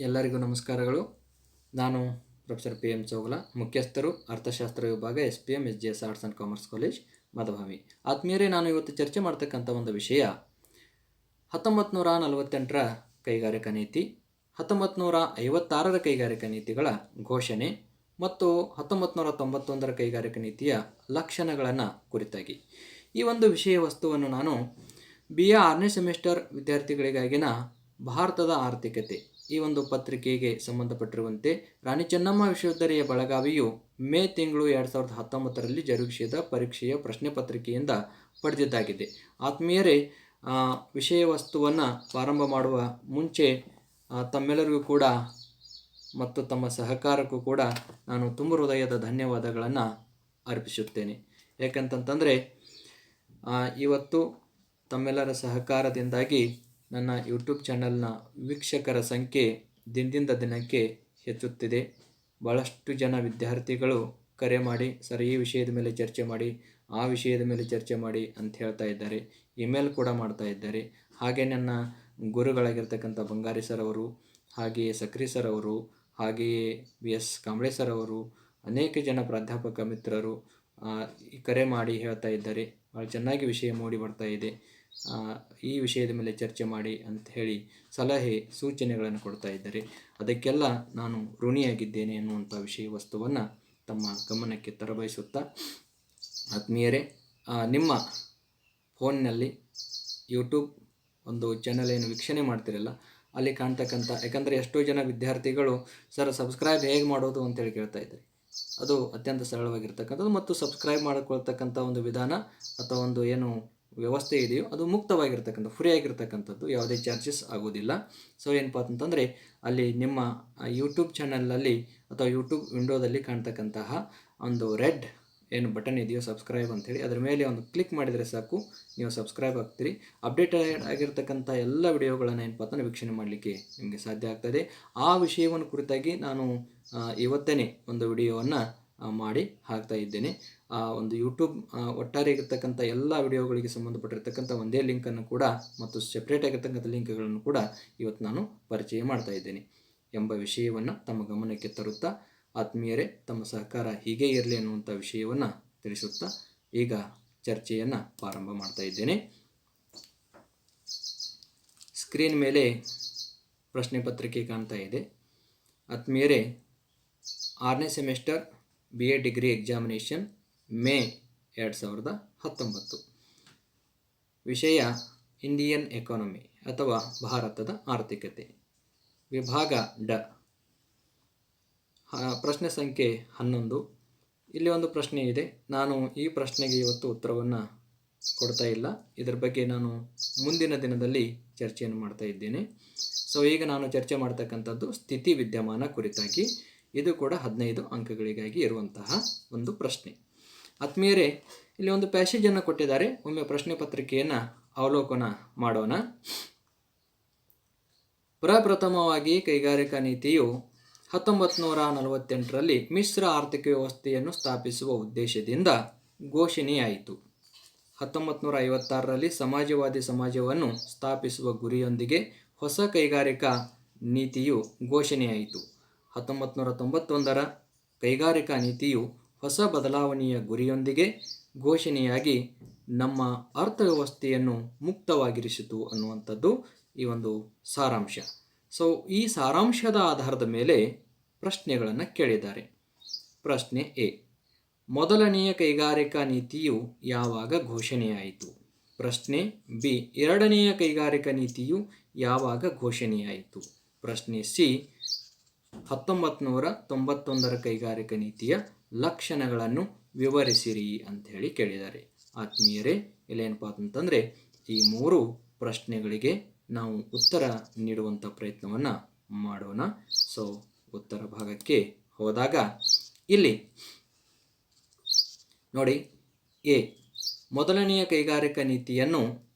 ಎಲ್ಲರಿಗೂ ನಮಸ್ಕಾರಗಳು. ನಾನು ಪ್ರೊಫೆಸರ್ PM ಚೌಗಲ, ಮುಖ್ಯಸ್ಥರು ಅರ್ಥಶಾಸ್ತ್ರ ವಿಭಾಗ SPM SGS arts and commerce college Madhubavi. ಆತ್ಮೀಯರೇ, ನಾನು ಇವತ್ತು ಚರ್ಚೆ ಮಾಡ್ತಕ್ಕಂಥ ಒಂದು ವಿಷಯ 1948ರ ಕೈಗಾರಿಕಾ ನೀತಿ, 1956ರ ಕೈಗಾರಿಕಾ ನೀತಿಗಳ ಘೋಷಣೆ ಮತ್ತು 1991ರ ಕೈಗಾರಿಕಾ ನೀತಿಯ ಲಕ್ಷಣಗಳನ್ನು ಕುರಿತಾಗಿ. ಈ ಒಂದು ವಿಷಯ ವಸ್ತುವನ್ನು ನಾನು BA 6ನೇ ಸೆಮಿಸ್ಟರ್ ವಿದ್ಯಾರ್ಥಿಗಳಿಗಾಗಿನ ಭಾರತದ ಆರ್ಥಿಕತೆ ಈ ಒಂದು ಪತ್ರಿಕೆಗೆ ಸಂಬಂಧಪಟ್ಟಿರುವಂತೆ ರಾಣಿ ಚೆನ್ನಮ್ಮ ವಿಶ್ವವಿದ್ಯಾಲಯ ಬೆಳಗಾವಿಯು ಮೇ ತಿಂಗಳು 2019ರಲ್ಲಿ ಜರುಗಿಸಿದ ಪರೀಕ್ಷೆಯ ಪ್ರಶ್ನೆ ಪತ್ರಿಕೆಯಿಂದ ಪಡೆದಿದ್ದಾಗಿದೆ. ಆತ್ಮೀಯರೇ, ವಿಷಯ ವಸ್ತುವನ್ನು ಪ್ರಾರಂಭ ಮಾಡುವ ಮುಂಚೆ ತಮ್ಮೆಲ್ಲರಿಗೂ ಕೂಡ ಮತ್ತು ತಮ್ಮ ಸಹಕಾರಕ್ಕೂ ಕೂಡ ನಾನು ತುಂಬ ಹೃದಯದ ಧನ್ಯವಾದಗಳನ್ನು ಅರ್ಪಿಸುತ್ತೇನೆ. ಯಾಕಂತಂತಂದರೆ ಇವತ್ತು ತಮ್ಮೆಲ್ಲರ ಸಹಕಾರದಿಂದಾಗಿ ನನ್ನ ಯೂಟ್ಯೂಬ್ ಚಾನಲ್ನ ವೀಕ್ಷಕರ ಸಂಖ್ಯೆ ದಿನದಿಂದ ದಿನಕ್ಕೆ ಹೆಚ್ಚುತ್ತಿದೆ. ಭಾಳಷ್ಟು ಜನ ವಿದ್ಯಾರ್ಥಿಗಳು ಕರೆ ಮಾಡಿ, ಸರ್ ಈ ವಿಷಯದ ಮೇಲೆ ಚರ್ಚೆ ಮಾಡಿ, ಆ ವಿಷಯದ ಮೇಲೆ ಚರ್ಚೆ ಮಾಡಿ ಅಂತ ಹೇಳ್ತಾ ಇದ್ದಾರೆ. ಇಮೇಲ್ ಕೂಡ ಮಾಡ್ತಾ ಇದ್ದಾರೆ. ಹಾಗೆ ನನ್ನ ಗುರುಗಳಾಗಿರ್ತಕ್ಕಂಥ ಬಂಗಾರಿ ಸರ್ ಅವರು, ಹಾಗೆಯೇ ಸಕ್ರಿ ಸರ್ ಅವರು, ಹಾಗೆಯೇ BS ಕಾಂಬ್ಳೆ ಸರ್ ಅವರು, ಅನೇಕ ಜನ ಪ್ರಾಧ್ಯಾಪಕ ಮಿತ್ರರು ಕರೆ ಮಾಡಿ ಹೇಳ್ತಾ ಇದ್ದಾರೆ, ಭಾಳ ಚೆನ್ನಾಗಿ ವಿಷಯ ಮೂಡಿ ಬರ್ತಾ ಇದೆ, ಈ ವಿಷಯದ ಮೇಲೆ ಚರ್ಚೆ ಮಾಡಿ ಅಂತ ಹೇಳಿ ಸಲಹೆ ಸೂಚನೆಗಳನ್ನು ಕೊಡ್ತಾ ಇದ್ದಾರೆ. ಅದಕ್ಕೆಲ್ಲ ನಾನು ಋಣಿಯಾಗಿದ್ದೇನೆ ಎನ್ನುವಂಥ ವಿಷಯ ವಸ್ತುವನ್ನು ತಮ್ಮ ಗಮನಕ್ಕೆ ತರಬಯಸುತ್ತಾ, ಆತ್ಮೀಯರೇ, ನಿಮ್ಮ ಫೋನ್ನಲ್ಲಿ ಯೂಟ್ಯೂಬ್ ಒಂದು ಚಾನಲ್ ಏನು ವೀಕ್ಷಣೆ ಮಾಡ್ತಿರಲ್ಲ, ಅಲ್ಲಿ ಕಾಣ್ತಕ್ಕಂಥ, ಯಾಕಂದರೆ ಎಷ್ಟೋ ಜನ ವಿದ್ಯಾರ್ಥಿಗಳು ಸರ್ ಸಬ್ಸ್ಕ್ರೈಬ್ ಹೇಗೆ ಮಾಡೋದು ಅಂತೇಳಿ ಕೇಳ್ತಾ ಇದ್ದಾರೆ. ಅದು ಅತ್ಯಂತ ಸರಳವಾಗಿರ್ತಕ್ಕಂಥದ್ದು ಮತ್ತು ಸಬ್ಸ್ಕ್ರೈಬ್ ಮಾಡಿಕೊಳ್ತಕ್ಕಂಥ ಒಂದು ವಿಧಾನ ಅಥವಾ ಒಂದು ಏನು ವ್ಯವಸ್ಥೆ ಇದೆಯೋ ಅದು ಮುಕ್ತವಾಗಿರ್ತಕ್ಕಂಥ, ಫ್ರೀ ಆಗಿರ್ತಕ್ಕಂಥದ್ದು, ಯಾವುದೇ ಚಾರ್ಜಸ್ ಆಗೋದಿಲ್ಲ. ಸೊ ಏನಪ್ಪ ಅಂತಂದರೆ ಅಲ್ಲಿ ನಿಮ್ಮ ಯೂಟ್ಯೂಬ್ ಚಾನಲ್ನಲ್ಲಿ ಅಥವಾ ಯೂಟ್ಯೂಬ್ ವಿಂಡೋದಲ್ಲಿ ಕಾಣ್ತಕ್ಕಂತಹ ಒಂದು ರೆಡ್ ಏನು ಬಟನ್ ಇದೆಯೋ ಸಬ್ಸ್ಕ್ರೈಬ್ ಅಂಥೇಳಿ, ಅದರ ಮೇಲೆ ಒಂದು ಕ್ಲಿಕ್ ಮಾಡಿದರೆ ಸಾಕು, ನೀವು ಸಬ್ಸ್ಕ್ರೈಬ್ ಆಗ್ತೀರಿ. ಅಪ್ಡೇಟೆಡ್ ಆಗಿರ್ತಕ್ಕಂಥ ಎಲ್ಲ ವಿಡಿಯೋಗಳನ್ನು ಏನಪ್ಪ ಅಂತಂದರೆ ವೀಕ್ಷಣೆ ಮಾಡಲಿಕ್ಕೆ ನಿಮಗೆ ಸಾಧ್ಯ ಆಗ್ತದೆ. ಆ ವಿಷಯವನ್ನು ಕುರಿತಾಗಿ ನಾನು ಇವತ್ತೇ ಒಂದು ವಿಡಿಯೋವನ್ನು ಮಾಡಿ ಹಾಕ್ತಾ ಇದ್ದೇನೆ. ಒಂದು ಯೂಟ್ಯೂಬ್ ಒಟ್ಟಾರೆ ಇರತಕ್ಕಂಥ ಎಲ್ಲ ವಿಡಿಯೋಗಳಿಗೆ ಸಂಬಂಧಪಟ್ಟಿರ್ತಕ್ಕಂಥ ಒಂದೇ ಲಿಂಕನ್ನು ಕೂಡ ಮತ್ತು ಸೆಪ್ರೇಟ್ ಆಗಿರ್ತಕ್ಕಂಥ ಲಿಂಕ್ಗಳನ್ನು ಕೂಡ ಇವತ್ತು ನಾನು ಪರಿಚಯ ಮಾಡ್ತಾ ಇದ್ದೇನೆ ಎಂಬ ವಿಷಯವನ್ನು ತಮ್ಮ ಗಮನಕ್ಕೆ ತರುತ್ತಾ, ಆತ್ಮೀಯರೇ, ತಮ್ಮ ಸಹಕಾರ ಹೀಗೆ ಇರಲಿ ಅನ್ನುವಂಥ ವಿಷಯವನ್ನು ತಿಳಿಸುತ್ತಾ ಈಗ ಚರ್ಚೆಯನ್ನು ಪ್ರಾರಂಭ ಮಾಡ್ತಾ ಇದ್ದೇನೆ. ಸ್ಕ್ರೀನ್ ಮೇಲೆ ಪ್ರಶ್ನೆ ಪತ್ರಿಕೆ ಕಾಣ್ತಾ ಇದೆ. ಆತ್ಮೀಯರೇ, 6ನೇ semester BA degree examination May 2019. ವಿಷಯ ಇಂಡಿಯನ್ ಎಕಾನಮಿ ಅಥವಾ ಭಾರತದ ಆರ್ಥಿಕತೆ, ವಿಭಾಗ ಡ, ಪ್ರಶ್ನೆ ಸಂಖ್ಯೆ 11. ಇಲ್ಲಿ ಒಂದು ಪ್ರಶ್ನೆ ಇದೆ. ನಾನು ಈ ಪ್ರಶ್ನೆಗೆ ಇವತ್ತು ಉತ್ತರವನ್ನು ಕೊಡ್ತಾ ಇಲ್ಲ, ಇದರ ಬಗ್ಗೆ ನಾನು ಮುಂದಿನ ದಿನದಲ್ಲಿ ಚರ್ಚೆಯನ್ನು ಮಾಡ್ತಾ ಇದ್ದೇನೆ. ಸೊ ಈಗ ನಾನು ಚರ್ಚೆ ಮಾಡ್ತಕ್ಕಂಥದ್ದು ಸ್ಥಿತಿ ವಿದ್ಯಮಾನ ಕುರಿತಾಗಿ. ಇದು ಕೂಡ 15 ಅಂಕಗಳಿಗಾಗಿ ಇರುವಂತಹ ಒಂದು ಪ್ರಶ್ನೆ. ಆತ್ಮೀಯರೇ, ಇಲ್ಲಿ ಒಂದು ಪ್ಯಾಸೇಜನ್ನು ಕೊಟ್ಟಿದ್ದಾರೆ. ಒಮ್ಮೆ ಪ್ರಶ್ನೆ ಪತ್ರಿಕೆಯನ್ನು ಅವಲೋಕನ ಮಾಡೋಣ. ಪ್ರಪ್ರಥಮವಾಗಿ ಕೈಗಾರಿಕಾ ನೀತಿಯು 1948ರಲ್ಲಿ ಮಿಶ್ರ ಆರ್ಥಿಕ ವ್ಯವಸ್ಥೆಯನ್ನು ಸ್ಥಾಪಿಸುವ ಉದ್ದೇಶದಿಂದ ಘೋಷಣೆಯಾಯಿತು. 1956ರಲ್ಲಿ ಸಮಾಜವಾದಿ ಸಮಾಜವನ್ನು ಸ್ಥಾಪಿಸುವ ಗುರಿಯೊಂದಿಗೆ ಹೊಸ ಕೈಗಾರಿಕಾ ನೀತಿಯು ಘೋಷಣೆಯಾಯಿತು. 1991ರ ಕೈಗಾರಿಕಾ ನೀತಿಯು ಹೊಸ ಬದಲಾವಣೆಯ ಗುರಿಯೊಂದಿಗೆ ಘೋಷಣೆಯಾಗಿ ನಮ್ಮ ಅರ್ಥವ್ಯವಸ್ಥೆಯನ್ನು ಮುಕ್ತವಾಗಿರಿಸಿತು ಅನ್ನುವಂಥದ್ದು ಈ ಒಂದು ಸಾರಾಂಶ. ಸೊ ಈ ಸಾರಾಂಶದ ಆಧಾರದ ಮೇಲೆ ಪ್ರಶ್ನೆಗಳನ್ನು ಕೇಳಿದ್ದಾರೆ. ಪ್ರಶ್ನೆ ಎ, ಮೊದಲನೆಯ ಕೈಗಾರಿಕಾ ನೀತಿಯು ಯಾವಾಗ ಘೋಷಣೆಯಾಯಿತು? ಪ್ರಶ್ನೆ ಬಿ, ಎರಡನೆಯ ಕೈಗಾರಿಕಾ ನೀತಿಯು ಯಾವಾಗ ಘೋಷಣೆಯಾಯಿತು? ಪ್ರಶ್ನೆ ಸಿ, 1991ರ ಕೈಗಾರಿಕಾ ನೀತಿಯ ಲಕ್ಷಣಗಳನ್ನು ವಿವರಿಸಿರಿ ಅಂಥೇಳಿ ಕೇಳಿದ್ದಾರೆ. ಆತ್ಮೀಯರೇ, ಇಲ್ಲೇನಪ್ಪ ಅಂತಂದರೆ ಈ 3 ಪ್ರಶ್ನೆಗಳಿಗೆ ನಾವು ಉತ್ತರ ನೀಡುವಂಥ ಪ್ರಯತ್ನವನ್ನು ಮಾಡೋಣ. ಸೊ ಉತ್ತರ ಭಾಗಕ್ಕೆ ಹೋದಾಗ ಇಲ್ಲಿ ನೋಡಿ, ಎ, ಮೊದಲನೆಯ ಕೈಗಾರಿಕಾ ನೀತಿಯನ್ನು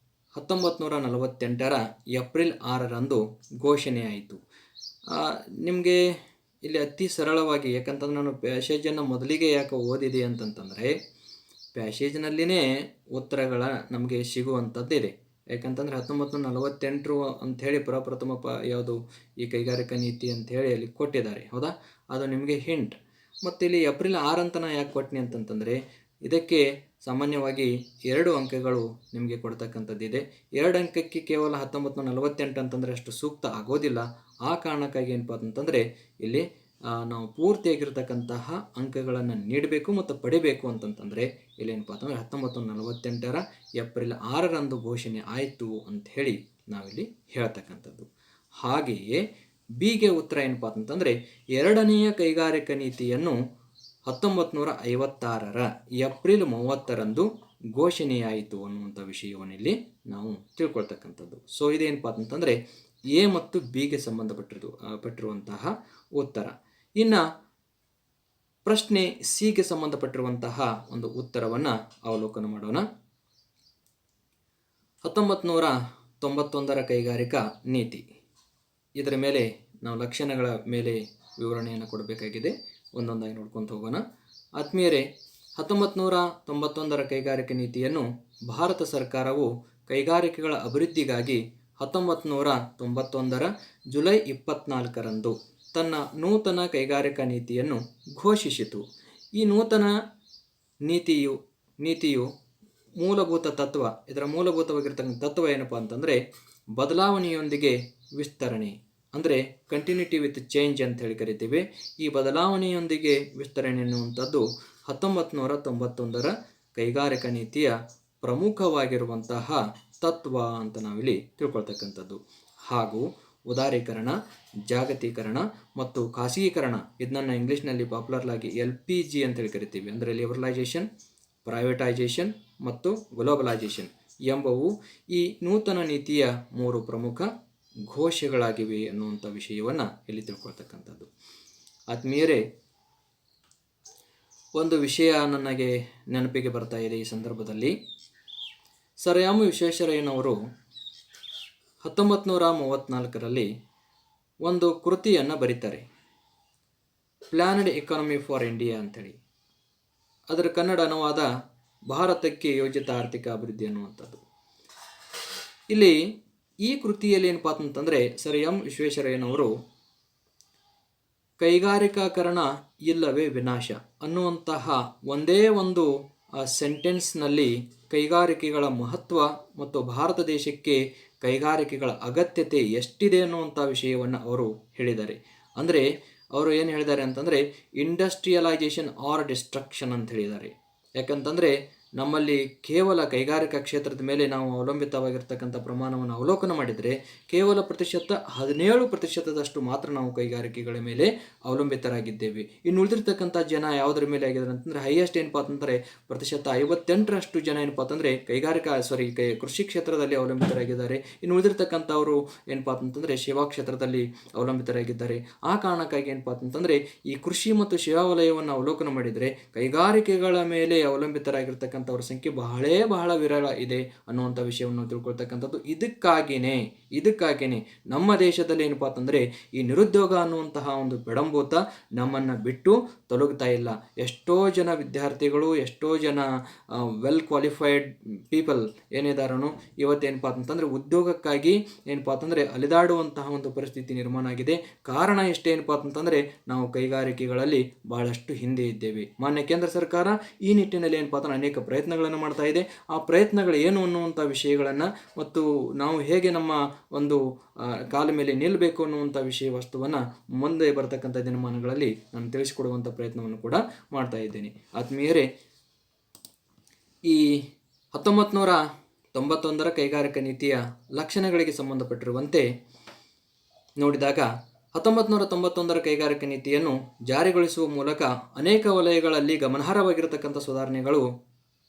1948ರ ಏಪ್ರಿಲ್ 6ರಂದು ಘೋಷಣೆಯಾಯಿತು. ನಿಮಗೆ ಇಲ್ಲಿ ಅತಿ ಸರಳವಾಗಿ, ಯಾಕಂತಂದ್ರೆ ನಾನು ಪ್ಯಾಸೇಜನ್ನು ಮೊದಲಿಗೆ ಯಾಕೆ ಓದಿದೆ ಅಂತಂತಂದರೆ ಪ್ಯಾಸೇಜ್ನಲ್ಲಿನೇ ಉತ್ತರಗಳ ನಮಗೆ ಸಿಗುವಂಥದ್ದಿದೆ. ಯಾಕಂತಂದರೆ 1948 ಅಂಥೇಳಿ ಪ್ರಪ್ರಥಮ ಯಾವುದು ಈ ಕೈಗಾರಿಕಾ ನೀತಿ ಅಂಥೇಳಿ ಅಲ್ಲಿ ಕೊಟ್ಟಿದ್ದಾರೆ, ಹೌದಾ? ಅದು ನಿಮಗೆ ಹಿಂಟ್. ಮತ್ತು ಇಲ್ಲಿ ಏಪ್ರಿಲ್ 6 ಅಂತ ನಾನು ಯಾಕೆ ಕೊಟ್ಟಿನಿ ಅಂತಂತಂದರೆ, ಇದಕ್ಕೆ ಸಾಮಾನ್ಯವಾಗಿ 2 ಅಂಕಗಳು ನಿಮಗೆ ಕೊಡ್ತಕ್ಕಂಥದ್ದಿದೆ. 2 ಅಂಕಕ್ಕೆ ಕೇವಲ 1948 ಅಂತಂದರೆ ಅಷ್ಟು ಸೂಕ್ತ ಆಗೋದಿಲ್ಲ. ಆ ಕಾರಣಕ್ಕಾಗಿ ಏನಪ್ಪ ಅಂತಂದರೆ ಇಲ್ಲಿ ನಾವು ಪೂರ್ತಿಯಾಗಿರ್ತಕ್ಕಂತಹ ಅಂಕಗಳನ್ನು ನೀಡಬೇಕು ಮತ್ತು ಪಡಿಬೇಕು ಅಂತಂತಂದರೆ ಇಲ್ಲೇನಪ್ಪ ಅಂತಂದರೆ 1948 ಏಪ್ರಿಲ್ 6 ಘೋಷಣೆ ಆಯಿತು ಅಂತ ಹೇಳಿ ನಾವಿಲ್ಲಿ ಹೇಳ್ತಕ್ಕಂಥದ್ದು. ಹಾಗೆಯೇ ಬಿಗೆ ಉತ್ತರ ಏನಪ್ಪ ಅಂತಂದರೆ 2ನೆಯ ಕೈಗಾರಿಕಾ ನೀತಿಯನ್ನು 1956 ಏಪ್ರಿಲ್ 30 ಘೋಷಣೆಯಾಯಿತು ಅನ್ನುವಂಥ ವಿಷಯವನ್ನಿಲ್ಲಿ ನಾವು ತಿಳ್ಕೊಳ್ತಕ್ಕಂಥದ್ದು. ಸೊ ಇದೇನಪ್ಪ ಅಂತಂದರೆ ಎ ಮತ್ತು ಬಿಗೆ ಪಟ್ಟಿರುವಂತಹ ಉತ್ತರ. ಇನ್ನು ಪ್ರಶ್ನೆ ಸಿಗೆ ಸಂಬಂಧಪಟ್ಟಿರುವಂತಹ ಒಂದು ಉತ್ತರವನ್ನು ಅವಲೋಕನ ಮಾಡೋಣ. 1991 ಕೈಗಾರಿಕಾ ನೀತಿ, ಇದರ ಮೇಲೆ ನಾವು ಲಕ್ಷಣಗಳ ಮೇಲೆ ವಿವರಣೆಯನ್ನು ಕೊಡಬೇಕಾಗಿದೆ. ಒಂದೊಂದಾಗಿ ನೋಡ್ಕೊತ ಹೋಗೋಣ. ಆತ್ಮೀಯರೇ, 1991 ಕೈಗಾರಿಕಾ ನೀತಿಯನ್ನು ಭಾರತ ಸರ್ಕಾರವು ಕೈಗಾರಿಕೆಗಳ ಅಭಿವೃದ್ಧಿಗಾಗಿ 1991 ಜುಲೈ 24 ತನ್ನ ನೂತನ ಕೈಗಾರಿಕಾ ನೀತಿಯನ್ನು ಘೋಷಿಸಿತು. ಈ ನೂತನ ನೀತಿಯು ಮೂಲಭೂತ ತತ್ವ, ಇದರ ಮೂಲಭೂತವಾಗಿರ್ತಕ್ಕಂಥ ತತ್ವ ಏನಪ್ಪ ಅಂತಂದರೆ ಬದಲಾವಣೆಯೊಂದಿಗೆ ವಿಸ್ತರಣೆ, ಅಂದರೆ ಕಂಟಿನ್ಯೂಟಿ ವಿತ್ ಚೇಂಜ್ ಅಂತ ಹೇಳಿ ಕರಿತೀವಿ. ಈ ಬದಲಾವಣೆಯೊಂದಿಗೆ ವಿಸ್ತರಣೆ ಎನ್ನುವಂಥದ್ದು 1991 ಕೈಗಾರಿಕಾ ನೀತಿಯ ಪ್ರಮುಖವಾಗಿರುವಂತಹ ತತ್ವ ಅಂತ ನಾವಿಲ್ಲಿ ತಿಳ್ಕೊಳ್ತಕ್ಕಂಥದ್ದು. ಹಾಗೂ ಉದಾರೀಕರಣ, ಜಾಗತೀಕರಣ ಮತ್ತು ಖಾಸಗೀಕರಣ, ಇದನ್ನು ಇಂಗ್ಲೀಷ್ನಲ್ಲಿ ಪಾಪ್ಯುಲರ್ ಆಗಿ LPG ಅಂತೇಳಿ ಕರಿತೀವಿ. ಅಂದರೆ ಲಿಬರಲೈಜೇಷನ್, ಪ್ರೈವೇಟೈಜೇಷನ್ ಮತ್ತು ಗ್ಲೋಬಲೈಜೇಷನ್ ಎಂಬವು ಈ ನೂತನ ನೀತಿಯ 3 ಪ್ರಮುಖ ಘೋಷಗಳಾಗಿವೆ ಅನ್ನುವಂಥ ವಿಷಯವನ್ನು ಇಲ್ಲಿ ತಿಳ್ಕೊಳ್ತಕ್ಕಂಥದ್ದು. ಆತ್ಮೀಯರೇ, ಒಂದು ವಿಷಯ ನನಗೆ ನೆನಪಿಗೆ ಬರ್ತಾ ಇದೆ ಈ ಸಂದರ್ಭದಲ್ಲಿ. ಸರ್ ಎಂ ವಿಶ್ವೇಶ್ವರಯ್ಯನವರು 1934 ಒಂದು ಕೃತಿಯನ್ನು ಬರೀತಾರೆ, ಪ್ಲ್ಯಾನ್ಡ್ ಎಕಾನಮಿ ಫಾರ್ ಇಂಡಿಯಾ ಅಂಥೇಳಿ. ಅದರ ಕನ್ನಡ ಅನುವಾದ ಭಾರತಕ್ಕೆ ಯೋಜಿತ ಆರ್ಥಿಕ ಅಭಿವೃದ್ಧಿ ಅನ್ನುವಂಥದ್ದು. ಇಲ್ಲಿ ಈ ಕೃತಿಯಲ್ಲಿ ಏನಪ್ಪ ಅಂತಂದರೆ ಸರ್ ಎಂ ವಿಶ್ವೇಶ್ವರಯ್ಯನವರು ಕೈಗಾರಿಕಾಕರಣ ಇಲ್ಲವೇ ವಿನಾಶ ಅನ್ನುವಂತಹ ಒಂದೇ ಒಂದು ಸೆಂಟೆನ್ಸ್ನಲ್ಲಿ ಕೈಗಾರಿಕೆಗಳ ಮಹತ್ವ ಮತ್ತು ಭಾರತ ದೇಶಕ್ಕೆ ಕೈಗಾರಿಕೆಗಳ ಅಗತ್ಯತೆ ಎಷ್ಟಿದೆ ಅನ್ನುವಂಥ ವಿಷಯವನ್ನು ಅವರು ಹೇಳಿದ್ದಾರೆ. ಅಂದರೆ ಅವರು ಏನು ಹೇಳಿದ್ದಾರೆ ಅಂತಂದರೆ ಇಂಡಸ್ಟ್ರಿಯಲೈಜೇಷನ್ ಆರ್ ಡಿಸ್ಟ್ರಕ್ಷನ್ ಅಂತ ಹೇಳಿದ್ದಾರೆ. ಯಾಕಂತಂದರೆ ನಮ್ಮಲ್ಲಿ ಕೇವಲ ಕೈಗಾರಿಕಾ ಕ್ಷೇತ್ರದ ಮೇಲೆ ನಾವು ಅವಲಂಬಿತವಾಗಿರ್ತಕ್ಕಂಥ ಪ್ರಮಾಣವನ್ನು ಅವಲೋಕನ ಮಾಡಿದರೆ ಕೇವಲ 17% ಮಾತ್ರ ನಾವು ಕೈಗಾರಿಕೆಗಳ ಮೇಲೆ ಅವಲಂಬಿತರಾಗಿದ್ದೇವೆ. ಇನ್ನು ಉಳಿದಿರ್ತಕ್ಕಂಥ ಜನ ಯಾವುದರ ಮೇಲೆ ಆಗಿದ್ದಾರೆ ಅಂತಂದರೆ ಹೈಯೆಸ್ಟ್ ಏನಪ್ಪ ಅಂತಂದರೆ 58% ಜನ ಏನಪ್ಪ ಅಂತಂದರೆ ಕೃಷಿ ಕ್ಷೇತ್ರದಲ್ಲಿ ಅವಲಂಬಿತರಾಗಿದ್ದಾರೆ. ಇನ್ನು ಉಳಿದಿರ್ತಕ್ಕಂಥವರು ಏನಪ್ಪ ಅಂತಂದರೆ ಸೇವಾ ಕ್ಷೇತ್ರದಲ್ಲಿ ಅವಲಂಬಿತರಾಗಿದ್ದಾರೆ. ಆ ಕಾರಣಕ್ಕಾಗಿ ಏನಪ್ಪ ಅಂತಂದರೆ ಈ ಕೃಷಿ ಮತ್ತು ಸೇವಾ ವಲಯವನ್ನು ಅವಲೋಕನ ಮಾಡಿದರೆ ಕೈಗಾರಿಕೆಗಳ ಮೇಲೆ ಅವಲಂಬಿತರಾಗಿರ್ತಕ್ಕಂಥ ಅವ್ರ ಸಂಖ್ಯೆ ಬಹಳ ವಿರಳ ಇದೆ ಅನ್ನುವಂಥ ವಿಷಯವನ್ನು ತಿಳ್ಕೊಳ್ತಕ್ಕಂಥದ್ದು. ಇದಕ್ಕಾಗಿಯೇ ನಮ್ಮ ದೇಶದಲ್ಲಿ ಏನಪ್ಪ ಅಂತಂದರೆ ಈ ನಿರುದ್ಯೋಗ ಅನ್ನುವಂತಹ ಒಂದು ಬೆಡಂಭೂತ ನಮ್ಮನ್ನು ಬಿಟ್ಟು ತೊಲಗ್ತಾ ಇಲ್ಲ. ಎಷ್ಟೋ ಜನ ವಿದ್ಯಾರ್ಥಿಗಳು, ಎಷ್ಟೋ ಜನ ವೆಲ್ ಕ್ವಾಲಿಫೈಡ್ ಪೀಪಲ್ ಏನಿದಾರನು ಇವತ್ತೇನಪ್ಪ ಅಂತಂದರೆ ಉದ್ಯೋಗಕ್ಕಾಗಿ ಏನಪ್ಪ ಅಂತಂದರೆ ಅಲಿದಾಡುವಂತಹ ಒಂದು ಪರಿಸ್ಥಿತಿ ನಿರ್ಮಾಣ ಆಗಿದೆ. ಕಾರಣ ಎಷ್ಟೇನಪ್ಪ ಅಂತಂದರೆ ನಾವು ಕೈಗಾರಿಕೆಗಳಲ್ಲಿ ಬಹಳಷ್ಟು ಹಿಂದೆ ಇದ್ದೇವೆ. ಮಾನ್ಯ ಕೇಂದ್ರ ಸರ್ಕಾರ ಈ ನಿಟ್ಟಿನಲ್ಲಿ ಏನಪ್ಪ ಅಂತಂದ್ರೆ ಅನೇಕ ಪ್ರಯತ್ನಗಳನ್ನು ಮಾಡ್ತಾ ಇದೆ. ಆ ಪ್ರಯತ್ನಗಳು ಏನು ಅನ್ನುವಂಥ ವಿಷಯಗಳನ್ನು ಮತ್ತು ನಾವು ಹೇಗೆ ನಮ್ಮ ಒಂದು ಕಾಲ ಮೇಲೆ ನಿಲ್ಲಬೇಕು ಅನ್ನುವಂಥ ವಸ್ತುವನ್ನು ಮುಂದೆ ಬರತಕ್ಕಂಥ ದಿನಮಾನಗಳಲ್ಲಿ ನಾನು ತಿಳಿಸಿಕೊಡುವಂಥ ಪ್ರಯತ್ನವನ್ನು ಕೂಡ ಮಾಡ್ತಾ ಇದ್ದೇನೆ. ಆತ್ಮೀಯರೇ, ಈ 1991 ಕೈಗಾರಿಕಾ ನೀತಿಯ ಲಕ್ಷಣಗಳಿಗೆ ಸಂಬಂಧಪಟ್ಟಿರುವಂತೆ ನೋಡಿದಾಗ 1991 ಕೈಗಾರಿಕಾ ನೀತಿಯನ್ನು ಜಾರಿಗೊಳಿಸುವ ಮೂಲಕ ಅನೇಕ ವಲಯಗಳಲ್ಲಿ ಗಮನಾರ್ಹವಾಗಿರತಕ್ಕಂಥ ಸುಧಾರಣೆಗಳು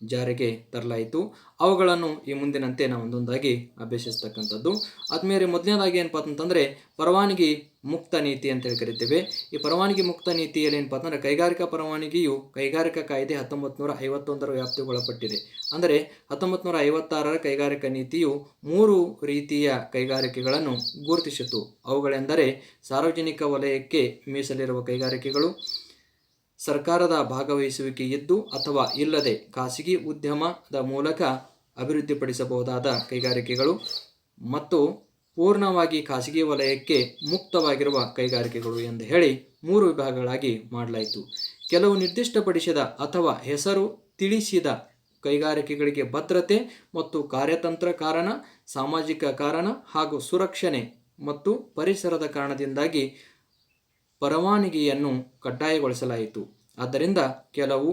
ಜಾರಿಗೆ ತರಲಾಯಿತು. ಅವುಗಳನ್ನು ಈ ಮುಂದಿನಂತೆ ನಾವು ಒಂದೊಂದಾಗಿ ಅಭ್ಯಸಿಸ್ತಕ್ಕಂಥದ್ದು. ಆದ್ಮೇಲೆ ಮೊದಲನೇದಾಗಿ ಏನಪ್ಪ ಅಂತಂದರೆ ಪರವಾನಗಿ ಮುಕ್ತ ನೀತಿ ಅಂತೇಳಿ ಕರಿತೇವೆ. ಈ ಪರವಾನಗಿ ಮುಕ್ತ ನೀತಿಯಲ್ಲಿ ಏನಪ್ಪ ಅಂತಂದರೆ ಕೈಗಾರಿಕಾ ಪರವಾನಗಿಯು ಕೈಗಾರಿಕಾ ಕಾಯ್ದೆ 1951 ವ್ಯಾಪ್ತಿಗೊಳಪಟ್ಟಿದೆ. ಅಂದರೆ 1956 ಕೈಗಾರಿಕಾ ನೀತಿಯು 3 ರೀತಿಯ ಕೈಗಾರಿಕೆಗಳನ್ನು ಗುರುತಿಸಿತು. ಅವುಗಳೆಂದರೆ ಸಾರ್ವಜನಿಕ ವಲಯಕ್ಕೆ ಮೀಸಲಿರುವ ಕೈಗಾರಿಕೆಗಳು, ಸರ್ಕಾರದ ಭಾಗವಹಿಸುವಿಕೆ ಇದ್ದು ಅಥವಾ ಇಲ್ಲದೆ ಖಾಸಗಿ ಉದ್ಯಮದ ಮೂಲಕ ಅಭಿವೃದ್ಧಿಪಡಿಸಬಹುದಾದ ಕೈಗಾರಿಕೆಗಳು ಮತ್ತು ಪೂರ್ಣವಾಗಿ ಖಾಸಗಿ ವಲಯಕ್ಕೆ ಮುಕ್ತವಾಗಿರುವ ಕೈಗಾರಿಕೆಗಳು ಎಂದು ಹೇಳಿ 3 ವಿಭಾಗಗಳಾಗಿ ಮಾಡಲಾಯಿತು. ಕೆಲವು ನಿರ್ದಿಷ್ಟಪಡಿಸಿದ ಅಥವಾ ಹೆಸರು ತಿಳಿಸಿದ ಕೈಗಾರಿಕೆಗಳಿಗೆ ಭದ್ರತೆ ಮತ್ತು ಕಾರ್ಯತಂತ್ರ ಕಾರಣ, ಸಾಮಾಜಿಕ ಕಾರಣ ಹಾಗೂ ಸುರಕ್ಷಣೆ ಮತ್ತು ಪರಿಸರದ ಕಾರಣದಿಂದಾಗಿ ಪರವಾನಗಿಯನ್ನು ಕಡ್ಡಾಯಗೊಳಿಸಲಾಯಿತು. ಆದ್ದರಿಂದ ಕೆಲವು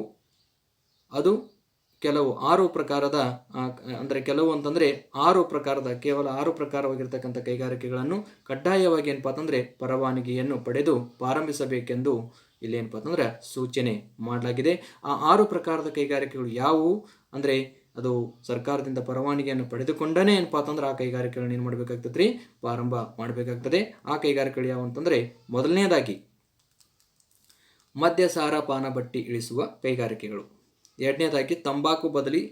6 ಪ್ರಕಾರದ ಕೇವಲ 6 ಪ್ರಕಾರವಾಗಿರ್ತಕ್ಕಂಥ ಕೈಗಾರಿಕೆಗಳನ್ನು ಕಡ್ಡಾಯವಾಗಿ ಏನಪ್ಪ ಅಂತಂದರೆ ಪರವಾನಗಿಯನ್ನು ಪಡೆದು ಪ್ರಾರಂಭಿಸಬೇಕೆಂದು ಇಲ್ಲಿ ಏನಪ್ಪ ಅಂತಂದ್ರೆ ಸೂಚನೆ ಮಾಡಲಾಗಿದೆ. ಆ 6 ಪ್ರಕಾರದ ಕೈಗಾರಿಕೆಗಳು ಯಾವುವು ಅಂದರೆ ಅದು ಸರ್ಕಾರದಿಂದ ಪರವಾನಗಿಯನ್ನು ಪಡೆದುಕೊಂಡೇ ಏನಪ್ಪ ಅಂತಂದ್ರೆ ಆ ಕೈಗಾರಿಕೆಗಳನ್ನ ಏನು ಮಾಡಬೇಕಾಗ್ತದೆ ರೀ, ಪ್ರಾರಂಭ ಮಾಡಬೇಕಾಗ್ತದೆ. ಆ ಕೈಗಾರಿಕೆಗಳು ಯಾವ ಅಂತಂದರೆ ಮೊದಲನೇದಾಗಿ ಮದ್ಯಸಾರ ಪಾನ ಬಟ್ಟಿ ಇಳಿಸುವ ಕೈಗಾರಿಕೆಗಳು, ಎರಡನೇದಾಗಿ ತಂಬಾಕು ಬದಲಿ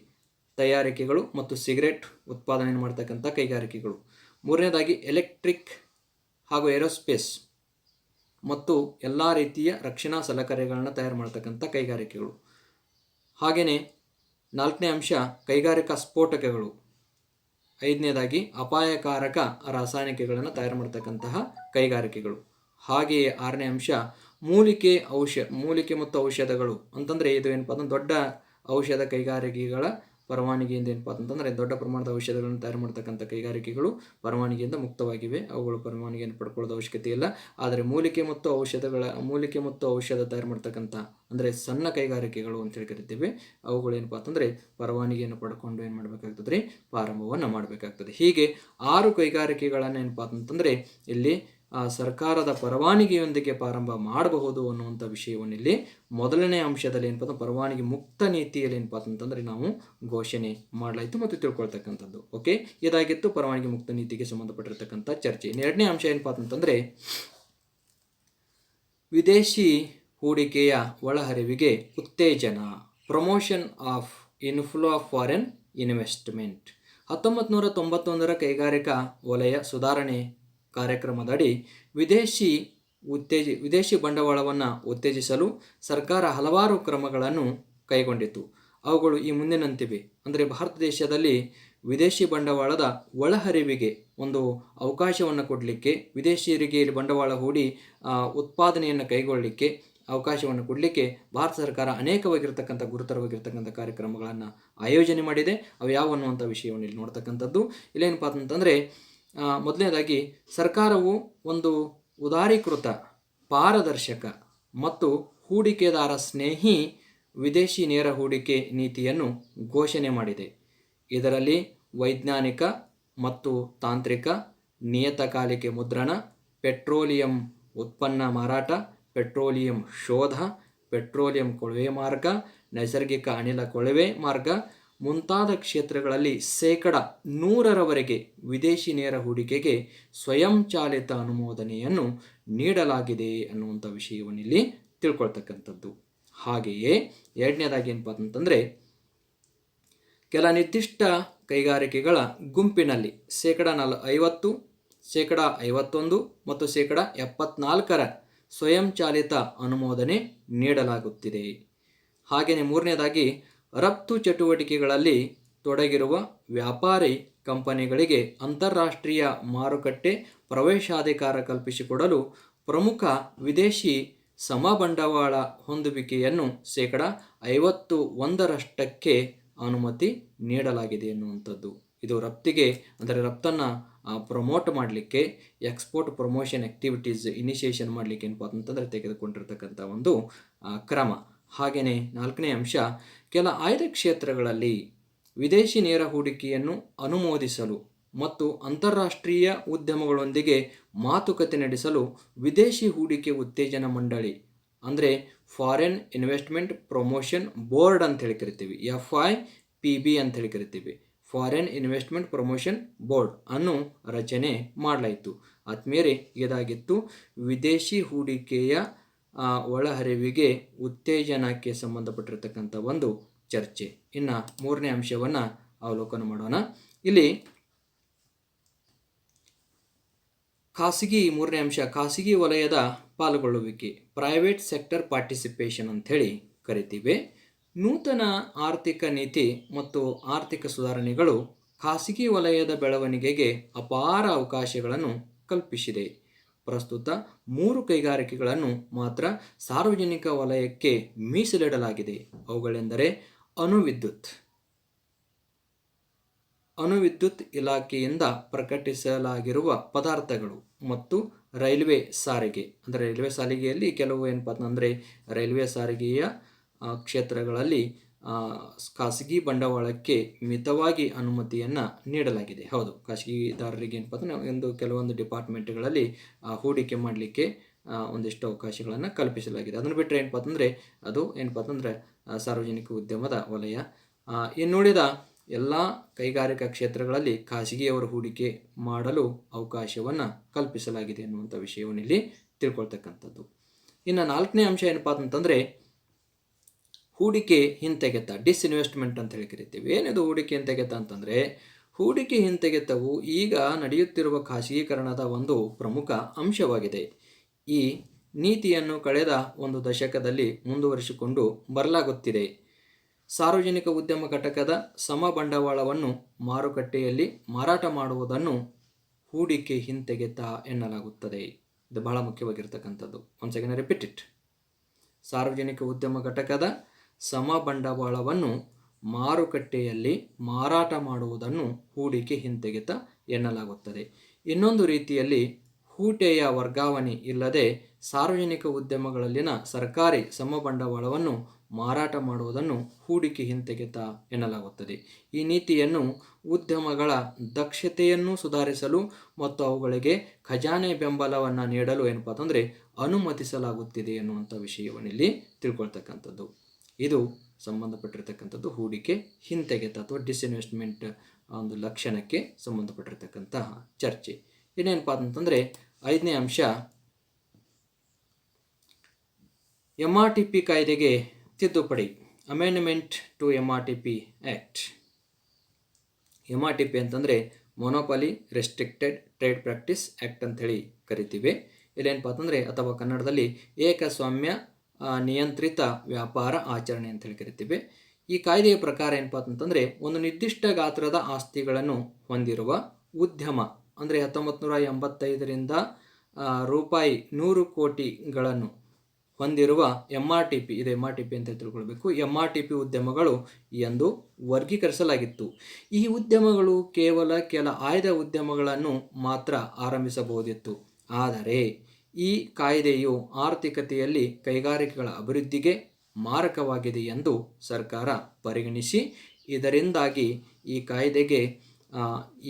ತಯಾರಿಕೆಗಳು ಮತ್ತು ಸಿಗರೆಟ್ ಉತ್ಪಾದನೆ ಮಾಡ್ತಕ್ಕಂಥ ಕೈಗಾರಿಕೆಗಳು, ಮೂರನೇದಾಗಿ ಎಲೆಕ್ಟ್ರಿಕ್ ಹಾಗೂ ಏರೋಸ್ಪೇಸ್ ಮತ್ತು ಎಲ್ಲ ರೀತಿಯ ರಕ್ಷಣಾ ಸಲಕರಣೆಗಳನ್ನು ತಯಾರು ಮಾಡ್ತಕ್ಕಂಥ ಕೈಗಾರಿಕೆಗಳು. ಹಾಗೆಯೇ 4ನೇ ಅಂಶ ಕೈಗಾರಿಕಾ ಸ್ಫೋಟಕಗಳು, 5ನೇದಾಗಿ ಅಪಾಯಕಾರಕ ರಾಸಾಯನಿಕಗಳನ್ನು ತಯಾರು ಮಾಡ್ತಕ್ಕಂತಹ ಕೈಗಾರಿಕೆಗಳು. ಹಾಗೆಯೇ 6ನೇ ಅಂಶ ಮೂಲಿಕೆ ಮತ್ತು ಔಷಧಗಳು ಅಂತಂದರೆ ಇದು ಏನಪ್ಪ ಅಂತಂದ್ರೆ ದೊಡ್ಡ ಔಷಧ ಕೈಗಾರಿಕೆಗಳ ಪರವಾನಗಿಯಿಂದ ಏನಪ್ಪ ಅಂತಂದರೆ ದೊಡ್ಡ ಪ್ರಮಾಣದ ಔಷಧಗಳನ್ನು ತಯಾರು ಮಾಡ್ತಕ್ಕಂಥ ಕೈಗಾರಿಕೆಗಳು ಪರವಾನಗಿಯಿಂದ ಮುಕ್ತವಾಗಿವೆ. ಅವುಗಳು ಪರವಾನಗಿಯನ್ನು ಪಡ್ಕೊಳ್ಳೋದು ಅವಶ್ಯಕತೆ ಇಲ್ಲ. ಆದರೆ ಮೂಲಿಕೆ ಮತ್ತು ಔಷಧ ತಯಾರು ಮಾಡ್ತಕ್ಕಂಥ ಅಂದರೆ ಸಣ್ಣ ಕೈಗಾರಿಕೆಗಳು ಅಂತೇಳಿ ಕರಿತೀವಿ, ಅವುಗಳು ಏನಪ್ಪ ಅಂತಂದರೆ ಪರವಾನಗಿಯನ್ನು ಪಡ್ಕೊಂಡು ಏನು ಮಾಡಬೇಕಾಗ್ತದೆ ರೀ, ಪ್ರಾರಂಭವನ್ನು ಮಾಡಬೇಕಾಗ್ತದೆ. ಹೀಗೆ 6 ಕೈಗಾರಿಕೆಗಳನ್ನು ಏನಪ್ಪ ಅಂತಂದರೆ ಇಲ್ಲಿ ಸರ್ಕಾರದ ಪರವಾನಗಿಯೊಂದಿಗೆ ಪ್ರಾರಂಭ ಮಾಡಬಹುದು ಅನ್ನುವಂಥ ವಿಷಯವನ್ನು ಇಲ್ಲಿ ಮೊದಲನೇ ಅಂಶದಲ್ಲಿ ಏನಪ್ಪ ಪರವಾನಗಿ ಮುಕ್ತ ನೀತಿಯಲ್ಲಿ ಏನಪ್ಪ ಅಂತಂದರೆ ನಾವು ಘೋಷಣೆ ಮಾಡಲಾಯಿತು ಮತ್ತು ತಿಳ್ಕೊಳ್ತಕ್ಕಂಥದ್ದು. ಓಕೆ, ಇದಾಗಿತ್ತು ಪರವಾನಗಿ ಮುಕ್ತ ನೀತಿಗೆ ಸಂಬಂಧಪಟ್ಟಿರ್ತಕ್ಕಂಥ ಚರ್ಚೆ. ಎರಡನೇ ಅಂಶ ಏನಪ್ಪ ಅಂತಂದರೆ ವಿದೇಶಿ ಹೂಡಿಕೆಯ ಒಳಹರಿವಿಗೆ ಉತ್ತೇಜನ, promotion of inflow of foreign investment. 1991 ಕೈಗಾರಿಕಾ ವಲಯ ಸುಧಾರಣೆ ಕಾರ್ಯಕ್ರಮದಡಿ ವಿದೇಶಿ ಬಂಡವಾಳವನ್ನು ಉತ್ತೇಜಿಸಲು ಸರ್ಕಾರ ಹಲವಾರು ಕ್ರಮಗಳನ್ನು ಕೈಗೊಂಡಿತು. ಅವುಗಳು ಈ ಮುಂದಿನಂತಿವೆ. ಅಂದರೆ ಭಾರತ ದೇಶದಲ್ಲಿ ವಿದೇಶಿ ಬಂಡವಾಳದ ಒಳಹರಿವಿಗೆ ಒಂದು ಅವಕಾಶವನ್ನು ಕೊಡಲಿಕ್ಕೆ, ವಿದೇಶಿಯರಿಗೆ ಇಲ್ಲಿ ಬಂಡವಾಳ ಹೂಡಿ ಉತ್ಪಾದನೆಯನ್ನು ಕೈಗೊಳ್ಳಲಿಕ್ಕೆ ಅವಕಾಶವನ್ನು ಕೊಡಲಿಕ್ಕೆ ಭಾರತ ಸರ್ಕಾರ ಅನೇಕವಾಗಿರ್ತಕ್ಕಂಥ ಗುರುತರವಾಗಿರ್ತಕ್ಕಂಥ ಕಾರ್ಯಕ್ರಮಗಳನ್ನು ಆಯೋಜನೆ ಮಾಡಿದೆ. ಅವು ಯಾವ ಅನ್ನುವಂಥ ವಿಷಯವನ್ನು ಇಲ್ಲಿ ನೋಡ್ತಕ್ಕಂಥದ್ದು. ಇಲ್ಲೇನಪ್ಪ ಅಂತಂದರೆ ಮೊದಲನೇದಾಗಿ ಸರ್ಕಾರವು ಒಂದು ಉದಾರೀಕೃತ, ಪಾರದರ್ಶಕ ಮತ್ತು ಹೂಡಿಕೆದಾರ ಸ್ನೇಹಿ ವಿದೇಶಿ ನೇರ ಹೂಡಿಕೆ ನೀತಿಯನ್ನು ಘೋಷಣೆ ಮಾಡಿದೆ. ಇದರಲ್ಲಿ ವೈಜ್ಞಾನಿಕ ಮತ್ತು ತಾಂತ್ರಿಕ ನಿಯತಕಾಲಿಕೆ ಮುದ್ರಣ, ಪೆಟ್ರೋಲಿಯಂ ಉತ್ಪನ್ನ ಮಾರಾಟ, ಪೆಟ್ರೋಲಿಯಂ ಶೋಧ, ಪೆಟ್ರೋಲಿಯಂ ಕೊಳವೆ ಮಾರ್ಗ, ನೈಸರ್ಗಿಕ ಅನಿಲ ಕೊಳವೆ ಮಾರ್ಗ ಮುಂತಾದ ಕ್ಷೇತ್ರಗಳಲ್ಲಿ 100% ವಿದೇಶಿ ನೇರ ಹೂಡಿಕೆಗೆ ಸ್ವಯಂಚಾಲಿತ ಅನುಮೋದನೆಯನ್ನು ನೀಡಲಾಗಿದೆ ಅನ್ನುವಂಥ ವಿಷಯವನ್ನು ಇಲ್ಲಿ ತಿಳ್ಕೊಳ್ತಕ್ಕಂಥದ್ದು. ಹಾಗೆಯೇ ಎರಡನೇದಾಗಿ ಏನಪ್ಪ ಅಂತಂದರೆ ಕೆಲ ನಿರ್ದಿಷ್ಟ ಕೈಗಾರಿಕೆಗಳ ಗುಂಪಿನಲ್ಲಿ 50%, 51% ಮತ್ತು 74% ಸ್ವಯಂಚಾಲಿತ ಅನುಮೋದನೆ ನೀಡಲಾಗುತ್ತಿದೆ. ಹಾಗೆಯೇ ಮೂರನೇದಾಗಿ ರಫ್ತು ಚಟುವಟಿಕೆಗಳಲ್ಲಿ ತೊಡಗಿರುವ ವ್ಯಾಪಾರಿ ಕಂಪನಿಗಳಿಗೆ ಅಂತಾರಾಷ್ಟ್ರೀಯ ಮಾರುಕಟ್ಟೆ ಪ್ರವೇಶಾಧಿಕಾರ ಕಲ್ಪಿಸಿಕೊಡಲು ಪ್ರಮುಖ ವಿದೇಶಿ ಸಮಬಂಡವಾಳ ಹೊಂದುವಿಕೆಯನ್ನು 51% ಅನುಮತಿ ನೀಡಲಾಗಿದೆ ಎನ್ನುವಂಥದ್ದು. ಇದು ರಫ್ತಿಗೆ ಅಂದರೆ ರಫ್ತನ್ನು ಪ್ರಮೋಟ್ ಮಾಡಲಿಕ್ಕೆ, ಎಕ್ಸ್ಪೋರ್ಟ್ ಪ್ರಮೋಷನ್ ಆ್ಯಕ್ಟಿವಿಟೀಸ್ ಇನಿಷಿಯೇಷನ್ ಮಾಡಲಿಕ್ಕೆ ಏನಪ್ಪ ಅಂತಂದರೆ ತೆಗೆದುಕೊಂಡಿರ್ತಕ್ಕಂಥ ಒಂದು ಕ್ರಮ. ಹಾಗೆಯೇ 4ನೇ ಅಂಶ ಕೆಲ ಆಯ್ದ ಕ್ಷೇತ್ರಗಳಲ್ಲಿ ವಿದೇಶಿ ನೇರ ಹೂಡಿಕೆಯನ್ನು ಅನುಮೋದಿಸಲು ಮತ್ತು ಅಂತಾರಾಷ್ಟ್ರೀಯ ಉದ್ಯಮಗಳೊಂದಿಗೆ ಮಾತುಕತೆ ನಡೆಸಲು ವಿದೇಶಿ ಹೂಡಿಕೆ ಉತ್ತೇಜನ ಮಂಡಳಿ ಅಂದರೆ ಫಾರಿನ್ ಇನ್ವೆಸ್ಟ್ಮೆಂಟ್ ಪ್ರಮೋಷನ್ ಬೋರ್ಡ್ ಅಂತ ಹೇಳಿ ಕರಿತೀವಿ, FIPB ಅಂತ ಹೇಳಿ ಕರಿತೀವಿ, ಫಾರಿನ್ ಇನ್ವೆಸ್ಟ್ಮೆಂಟ್ ಪ್ರಮೋಷನ್ ಬೋರ್ಡ್ ಅನ್ನು ರಚನೆ ಮಾಡಲಾಯಿತು. ಆದ್ಮೇಲೆ ಇದಾಗಿತ್ತು ವಿದೇಶಿ ಹೂಡಿಕೆಯ ಒಳಹರಿವಿಗೆ ಉತ್ತೇಜನಕ್ಕೆ ಸಂಬಂಧಪಟ್ಟಿರ್ತಕ್ಕಂಥ ಒಂದು ಚರ್ಚೆ. ಇನ್ನು 3ನೇ ಅಂಶವನ್ನು ಅವಲೋಕನ ಮಾಡೋಣ. ಇಲ್ಲಿ ಮೂರನೇ ಅಂಶ ಖಾಸಗಿ ವಲಯದ ಪಾಲ್ಗೊಳ್ಳುವಿಕೆ, ಪ್ರೈವೇಟ್ ಸೆಕ್ಟರ್ ಪಾರ್ಟಿಸಿಪೇಷನ್ ಅಂಥೇಳಿ ಕರಿತೀವಿ. ನೂತನ ಆರ್ಥಿಕ ನೀತಿ ಮತ್ತು ಆರ್ಥಿಕ ಸುಧಾರಣೆಗಳು ಖಾಸಗಿ ವಲಯದ ಬೆಳವಣಿಗೆಗೆ ಅಪಾರ ಅವಕಾಶಗಳನ್ನು ಕಲ್ಪಿಸಿದೆ. ಪ್ರಸ್ತುತ 3 ಕೈಗಾರಿಕೆಗಳನ್ನು ಮಾತ್ರ ಸಾರ್ವಜನಿಕ ವಲಯಕ್ಕೆ ಮೀಸಲಿಡಲಾಗಿದೆ. ಅವುಗಳೆಂದರೆ ಅಣುವಿದ್ಯುತ್ ಇಲಾಖೆಯಿಂದ ಪ್ರಕಟಿಸಲಾಗಿರುವ ಪದಾರ್ಥಗಳು ಮತ್ತು ರೈಲ್ವೆ ಸಾರಿಗೆ. ಅಂದರೆ ರೈಲ್ವೆ ಸಾರಿಗೆಯಲ್ಲಿ ಕೆಲವು ಏನಪ್ಪ ಅಂತಂದರೆ ರೈಲ್ವೆ ಸಾರಿಗೆಯ ಕ್ಷೇತ್ರಗಳಲ್ಲಿ ಖಾಸಗಿ ಬಂಡವಾಳಕ್ಕೆ ಮಿತವಾಗಿ ಅನುಮತಿಯನ್ನು ನೀಡಲಾಗಿದೆ. ಹೌದು, ಖಾಸಗಿದಾರರಿಗೆ ಏನಪ್ಪ ಅಂದರೆ ಕೆಲವೊಂದು ಡಿಪಾರ್ಟ್ಮೆಂಟ್ಗಳಲ್ಲಿ ಹೂಡಿಕೆ ಮಾಡಲಿಕ್ಕೆ ಒಂದಿಷ್ಟು ಅವಕಾಶಗಳನ್ನು ಕಲ್ಪಿಸಲಾಗಿದೆ. ಅದನ್ನು ಬಿಟ್ಟರೆ ಏನಪ್ಪ ಅಂತಂದರೆ ಅದು ಏನಪ್ಪ ಅಂತಂದರೆ ಸಾರ್ವಜನಿಕ ಉದ್ಯಮದ ವಲಯ. ಇನ್ನುಳಿದ ಎಲ್ಲ ಕೈಗಾರಿಕಾ ಕ್ಷೇತ್ರಗಳಲ್ಲಿ ಖಾಸಗಿಯವರು ಹೂಡಿಕೆ ಮಾಡಲು ಅವಕಾಶವನ್ನು ಕಲ್ಪಿಸಲಾಗಿದೆ ಅನ್ನುವಂಥ ವಿಷಯವನ್ನು ಇಲ್ಲಿ ತಿಳ್ಕೊಳ್ತಕ್ಕಂಥದ್ದು. ಇನ್ನು 4ನೇ ಅಂಶ ಏನಪ್ಪ ಅಂತಂದರೆ ಹೂಡಿಕೆ ಹಿಂತೆಗೆತ, ಡಿಸ್ಇನ್ವೆಸ್ಟ್ಮೆಂಟ್ ಅಂತ ಹೇಳಿ ಕರಿತೀವಿ. ಏನಿದು ಹೂಡಿಕೆ ಹಿಂತೆಗೆತ ಅಂತಂದರೆ, ಹೂಡಿಕೆ ಹಿಂತೆಗೆತವು ಈಗ ನಡೆಯುತ್ತಿರುವ ಖಾಸಗೀಕರಣದ ಒಂದು ಪ್ರಮುಖ ಅಂಶವಾಗಿದೆ. ಈ ನೀತಿಯನ್ನು ಕಳೆದ ಒಂದು ದಶಕದಲ್ಲಿ ಮುಂದುವರಿಸಿಕೊಂಡು ಬರಲಾಗುತ್ತಿದೆ. ಸಾರ್ವಜನಿಕ ಉದ್ಯಮ ಘಟಕದ ಸಮ ಬಂಡವಾಳವನ್ನು ಮಾರುಕಟ್ಟೆಯಲ್ಲಿ ಮಾರಾಟ ಮಾಡುವುದನ್ನು ಹೂಡಿಕೆ ಹಿಂತೆಗೆತ ಎನ್ನಲಾಗುತ್ತದೆ. ಇದು ಬಹಳ ಮುಖ್ಯವಾಗಿರ್ತಕ್ಕಂಥದ್ದು. Once again repeat it. ಸಾರ್ವಜನಿಕ ಉದ್ಯಮ ಘಟಕದ ಸಮ ಬಂಡವಾಳವನ್ನು ಮಾರುಕಟ್ಟೆಯಲ್ಲಿ ಮಾರಾಟ ಮಾಡುವುದನ್ನು ಹೂಡಿಕೆ ಹಿಂತೆಗೆತ ಎನ್ನಲಾಗುತ್ತದೆ. ಇನ್ನೊಂದು ರೀತಿಯಲ್ಲಿ ಹೂಟೆಯ ವರ್ಗಾವಣೆ ಇಲ್ಲದೆ ಸಾರ್ವಜನಿಕ ಉದ್ಯಮಗಳಲ್ಲಿನ ಸರ್ಕಾರಿ ಸಮ ಬಂಡವಾಳವನ್ನು ಮಾರಾಟ ಮಾಡುವುದನ್ನು ಹೂಡಿಕೆ ಹಿಂತೆಗೆತ ಎನ್ನಲಾಗುತ್ತದೆ. ಈ ನೀತಿಯನ್ನು ಉದ್ಯಮಗಳ ದಕ್ಷತೆಯನ್ನು ಸುಧಾರಿಸಲು ಮತ್ತು ಅವುಗಳಿಗೆ ಖಜಾನೆ ಬೆಂಬಲವನ್ನು ನೀಡಲು ಏನಪ್ಪ ಅಂತಂದರೆ ಅನುಮತಿಸಲಾಗುತ್ತಿದೆ ಎನ್ನುವಂಥ ವಿಷಯವನ್ನು ಇಲ್ಲಿ ತಿಳ್ಕೊಳ್ತಕ್ಕಂಥದ್ದು. ಇದು ಸಂಬಂಧಪಟ್ಟಿರ್ತಕ್ಕಂಥದ್ದು ಹೂಡಿಕೆ ಹಿಂತೆಗೆತ ಅಥವಾ ಡಿಸ್ಇನ್ವೆಸ್ಟ್ಮೆಂಟ್ ಒಂದು ಲಕ್ಷಣಕ್ಕೆ ಸಂಬಂಧಪಟ್ಟಿರ್ತಕ್ಕಂತಹ ಚರ್ಚೆ. ಇನ್ನೇನಪ್ಪ ಅಂತಂದರೆ 5ನೇ ಅಂಶ, MRTP ಕಾಯ್ದೆಗೆ ತಿದ್ದುಪಡಿ, amendment to MRTP act. MRTP ಅಂತಂದರೆ monopoly restricted trade practice act ಅಂಥೇಳಿ ಕರಿತೀವಿ. ಇಲ್ಲೇನಪ್ಪ ಅಂತಂದರೆ ಅಥವಾ ಕನ್ನಡದಲ್ಲಿ ಏಕಸ್ವಾಮ್ಯ ನಿಯಂತ್ರಿತ ವ್ಯಾಪಾರ ಆಚರಣೆ ಅಂತೇಳಿ ಕರಿತೀವಿ. ಈ ಕಾಯ್ದೆಯ ಪ್ರಕಾರ ಏನಪ್ಪ ಅಂತಂದರೆ ಒಂದು ನಿರ್ದಿಷ್ಟ ಗಾತ್ರದ ಆಸ್ತಿಗಳನ್ನು ಹೊಂದಿರುವ ಉದ್ಯಮ, ಅಂದರೆ 1985ರಿಂದ ರೂಪಾಯಿ 100 ಕೋಟಿಗಳನ್ನು ಹೊಂದಿರುವ MRTP, ಇದು MRTP ಅಂತ ತಿಳ್ಕೊಳ್ಬೇಕು, MRTP ಉದ್ಯಮಗಳು ಎಂದು ವರ್ಗೀಕರಿಸಲಾಗಿತ್ತು. ಈ ಉದ್ಯಮಗಳು ಕೇವಲ ಕೆಲ ಆಯ್ದ ಉದ್ಯಮಗಳನ್ನು ಮಾತ್ರ ಆರಂಭಿಸಬಹುದಿತ್ತು. ಆದರೆ ಈ ಕಾಯ್ದೆಯು ಆರ್ಥಿಕತೆಯಲ್ಲಿ ಕೈಗಾರಿಕೆಗಳ ಅಭಿವೃದ್ಧಿಗೆ ಮಾರಕವಾಗಿದೆ ಎಂದು ಸರ್ಕಾರ ಪರಿಗಣಿಸಿ ಇದರಿಂದಾಗಿ ಈ ಕಾಯ್ದೆಗೆ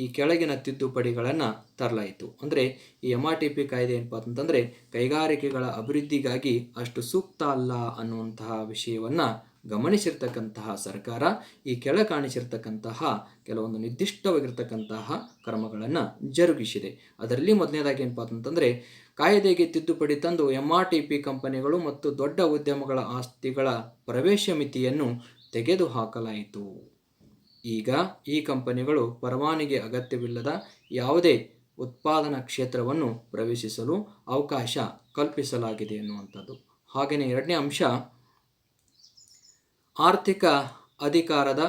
ಈ ಕೆಳಗಿನ ತಿದ್ದುಪಡಿಗಳನ್ನು ತರಲಾಯಿತು. ಅಂದರೆ ಈ MRTP ಕಾಯ್ದೆ ಏನಪ್ಪ ಅಂತಂದರೆ ಕೈಗಾರಿಕೆಗಳ ಅಭಿವೃದ್ಧಿಗಾಗಿ ಅಷ್ಟು ಸೂಕ್ತ ಅಲ್ಲ ಅನ್ನುವಂತಹ ವಿಷಯವನ್ನು ಗಮನಿಸಿರ್ತಕ್ಕಂತಹ ಸರ್ಕಾರ ಈ ಕೆಳ ಕಾಣಿಸಿರ್ತಕ್ಕಂತಹ ಕೆಲವೊಂದು ನಿರ್ದಿಷ್ಟವಾಗಿರ್ತಕ್ಕಂತಹ ಕ್ರಮಗಳನ್ನು ಜರುಗಿಸಿದೆ. ಅದರಲ್ಲಿ ಮೊದಲನೇದಾಗಿ ಏನಪ್ಪ ಅಂತಂದರೆ ಕಾಯ್ದೆಗೆ ತಿದ್ದುಪಡಿ ತಂದು MRTP ಕಂಪನಿಗಳು ಮತ್ತು ದೊಡ್ಡ ಉದ್ಯಮಗಳ ಆಸ್ತಿಗಳ ಪ್ರವೇಶ ಮಿತಿಯನ್ನು ತೆಗೆದುಹಾಕಲಾಯಿತು. ಈಗ ಈ ಕಂಪನಿಗಳು ಪರವಾನಗಿ ಅಗತ್ಯವಿಲ್ಲದ ಯಾವುದೇ ಉತ್ಪಾದನಾ ಕ್ಷೇತ್ರವನ್ನು ಪ್ರವೇಶಿಸಲು ಅವಕಾಶ ಕಲ್ಪಿಸಲಾಗಿದೆ ಎನ್ನುವಂಥದ್ದು. ಹಾಗೆಯೇ 2ನೇ ಅಂಶ, ಆರ್ಥಿಕ ಅಧಿಕಾರದ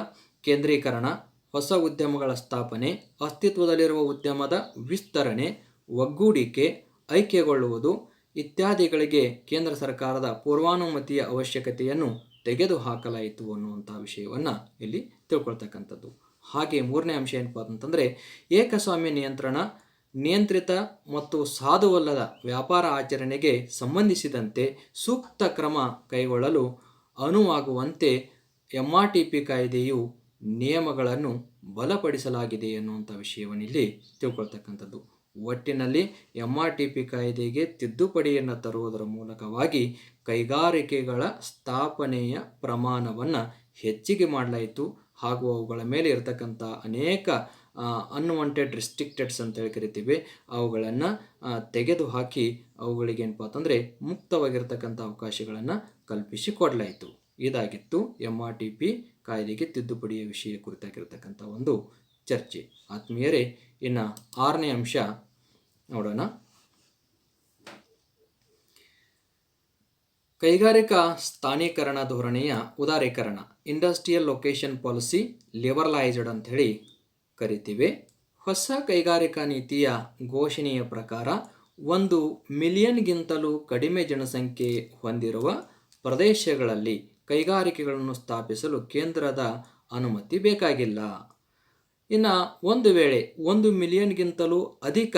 ಕೇಂದ್ರೀಕರಣ, ಹೊಸ ಉದ್ಯಮಗಳ ಸ್ಥಾಪನೆ, ಅಸ್ತಿತ್ವದಲ್ಲಿರುವ ಉದ್ಯಮದ ವಿಸ್ತರಣೆ, ಒಗ್ಗೂಡಿಕೆ, ಐಕ್ಯಗೊಳ್ಳುವುದು ಇತ್ಯಾದಿಗಳಿಗೆ ಕೇಂದ್ರ ಸರ್ಕಾರದ ಪೂರ್ವಾನುಮತಿಯ ಅವಶ್ಯಕತೆಯನ್ನು ತೆಗೆದುಹಾಕಲಾಯಿತು ಅನ್ನುವಂಥ ವಿಷಯವನ್ನು ಇಲ್ಲಿ ತಿಳ್ಕೊಳ್ತಕ್ಕಂಥದ್ದು. ಹಾಗೆ 3ನೇ ಅಂಶ ಏನಪ್ಪ ಅಂತಂದರೆ ಏಕಸ್ವಾಮ್ಯ ನಿಯಂತ್ರಣ, ನಿಯಂತ್ರಿತ ಮತ್ತು ಸಾಧುವಲ್ಲದ ವ್ಯಾಪಾರ ಆಚರಣೆಗೆ ಸಂಬಂಧಿಸಿದಂತೆ ಸೂಕ್ತ ಕ್ರಮ ಕೈಗೊಳ್ಳಲು ಅನುವಾಗುವಂತೆ MRTP ಕಾಯ್ದೆಯು ನಿಯಮಗಳನ್ನು ಬಲಪಡಿಸಲಾಗಿದೆ ಎನ್ನುವಂಥ ವಿಷಯವನ್ನು ಇಲ್ಲಿ ತಿಳ್ಕೊಳ್ತಕ್ಕಂಥದ್ದು. ಒಟ್ಟಿನಲ್ಲಿ MRTP ಕಾಯ್ದೆಗೆ ತಿದ್ದುಪಡಿಯನ್ನು ತರುವುದರ ಮೂಲಕವಾಗಿ ಕೈಗಾರಿಕೆಗಳ ಸ್ಥಾಪನೆಯ ಪ್ರಮಾಣವನ್ನು ಹೆಚ್ಚಿಗೆ ಮಾಡಲಾಯಿತು ಹಾಗೂ ಅವುಗಳ ಮೇಲೆ ಇರತಕ್ಕಂಥ ಅನೇಕ ಅನ್ವಾಂಟೆಡ್ ರಿಸ್ಟ್ರಿಕ್ಟೆಡ್ಸ್ ಅಂತ ಹೇಳಿ ಕರಿತೀವಿ, ಅವುಗಳನ್ನು ತೆಗೆದುಹಾಕಿ ಅವುಗಳಿಗೆ ಏನಪ್ಪ ಅಂತಂದರೆ ಮುಕ್ತವಾಗಿರ್ತಕ್ಕಂಥ ಅವಕಾಶಗಳನ್ನು ಕಲ್ಪಿಸಿಕೊಡಲಾಯಿತು. ಇದಾಗಿತ್ತು MRTP ಕಾಯ್ದೆಗೆ ತಿದ್ದುಪಡಿಯ ವಿಷಯ ಕುರಿತಾಗಿರ್ತಕ್ಕಂಥ ಒಂದು ಚರ್ಚೆ. ಆತ್ಮೀಯರೇ, ಇನ್ನು 6ನೇ ಅಂಶ ನೋಡೋಣ. ಕೈಗಾರಿಕಾ ಸ್ಥಾನೀಕರಣ ಧೋರಣೆಯ ಉದಾರೀಕರಣ, ಇಂಡಸ್ಟ್ರಿಯಲ್ ಲೊಕೇಶನ್ ಪಾಲಿಸಿ ಲಿಬರಲೈಸ್ಡ್ ಅಂತ ಹೇಳಿ ಕರಿತೀವಿ. ಹೊಸ ಕೈಗಾರಿಕಾ ನೀತಿಯ ಘೋಷಣೆಯ ಪ್ರಕಾರ 1 ಮಿಲಿಯನ್ಗಿಂತಲೂ ಕಡಿಮೆ ಜನಸಂಖ್ಯೆ ಹೊಂದಿರುವ ಪ್ರದೇಶಗಳಲ್ಲಿ ಕೈಗಾರಿಕೆಗಳನ್ನು ಸ್ಥಾಪಿಸಲು ಕೇಂದ್ರದ ಅನುಮತಿ ಬೇಕಾಗಿಲ್ಲ. ಇನ್ನು ಒಂದು ವೇಳೆ 1 ಮಿಲಿಯನ್ಗಿಂತಲೂ ಅಧಿಕ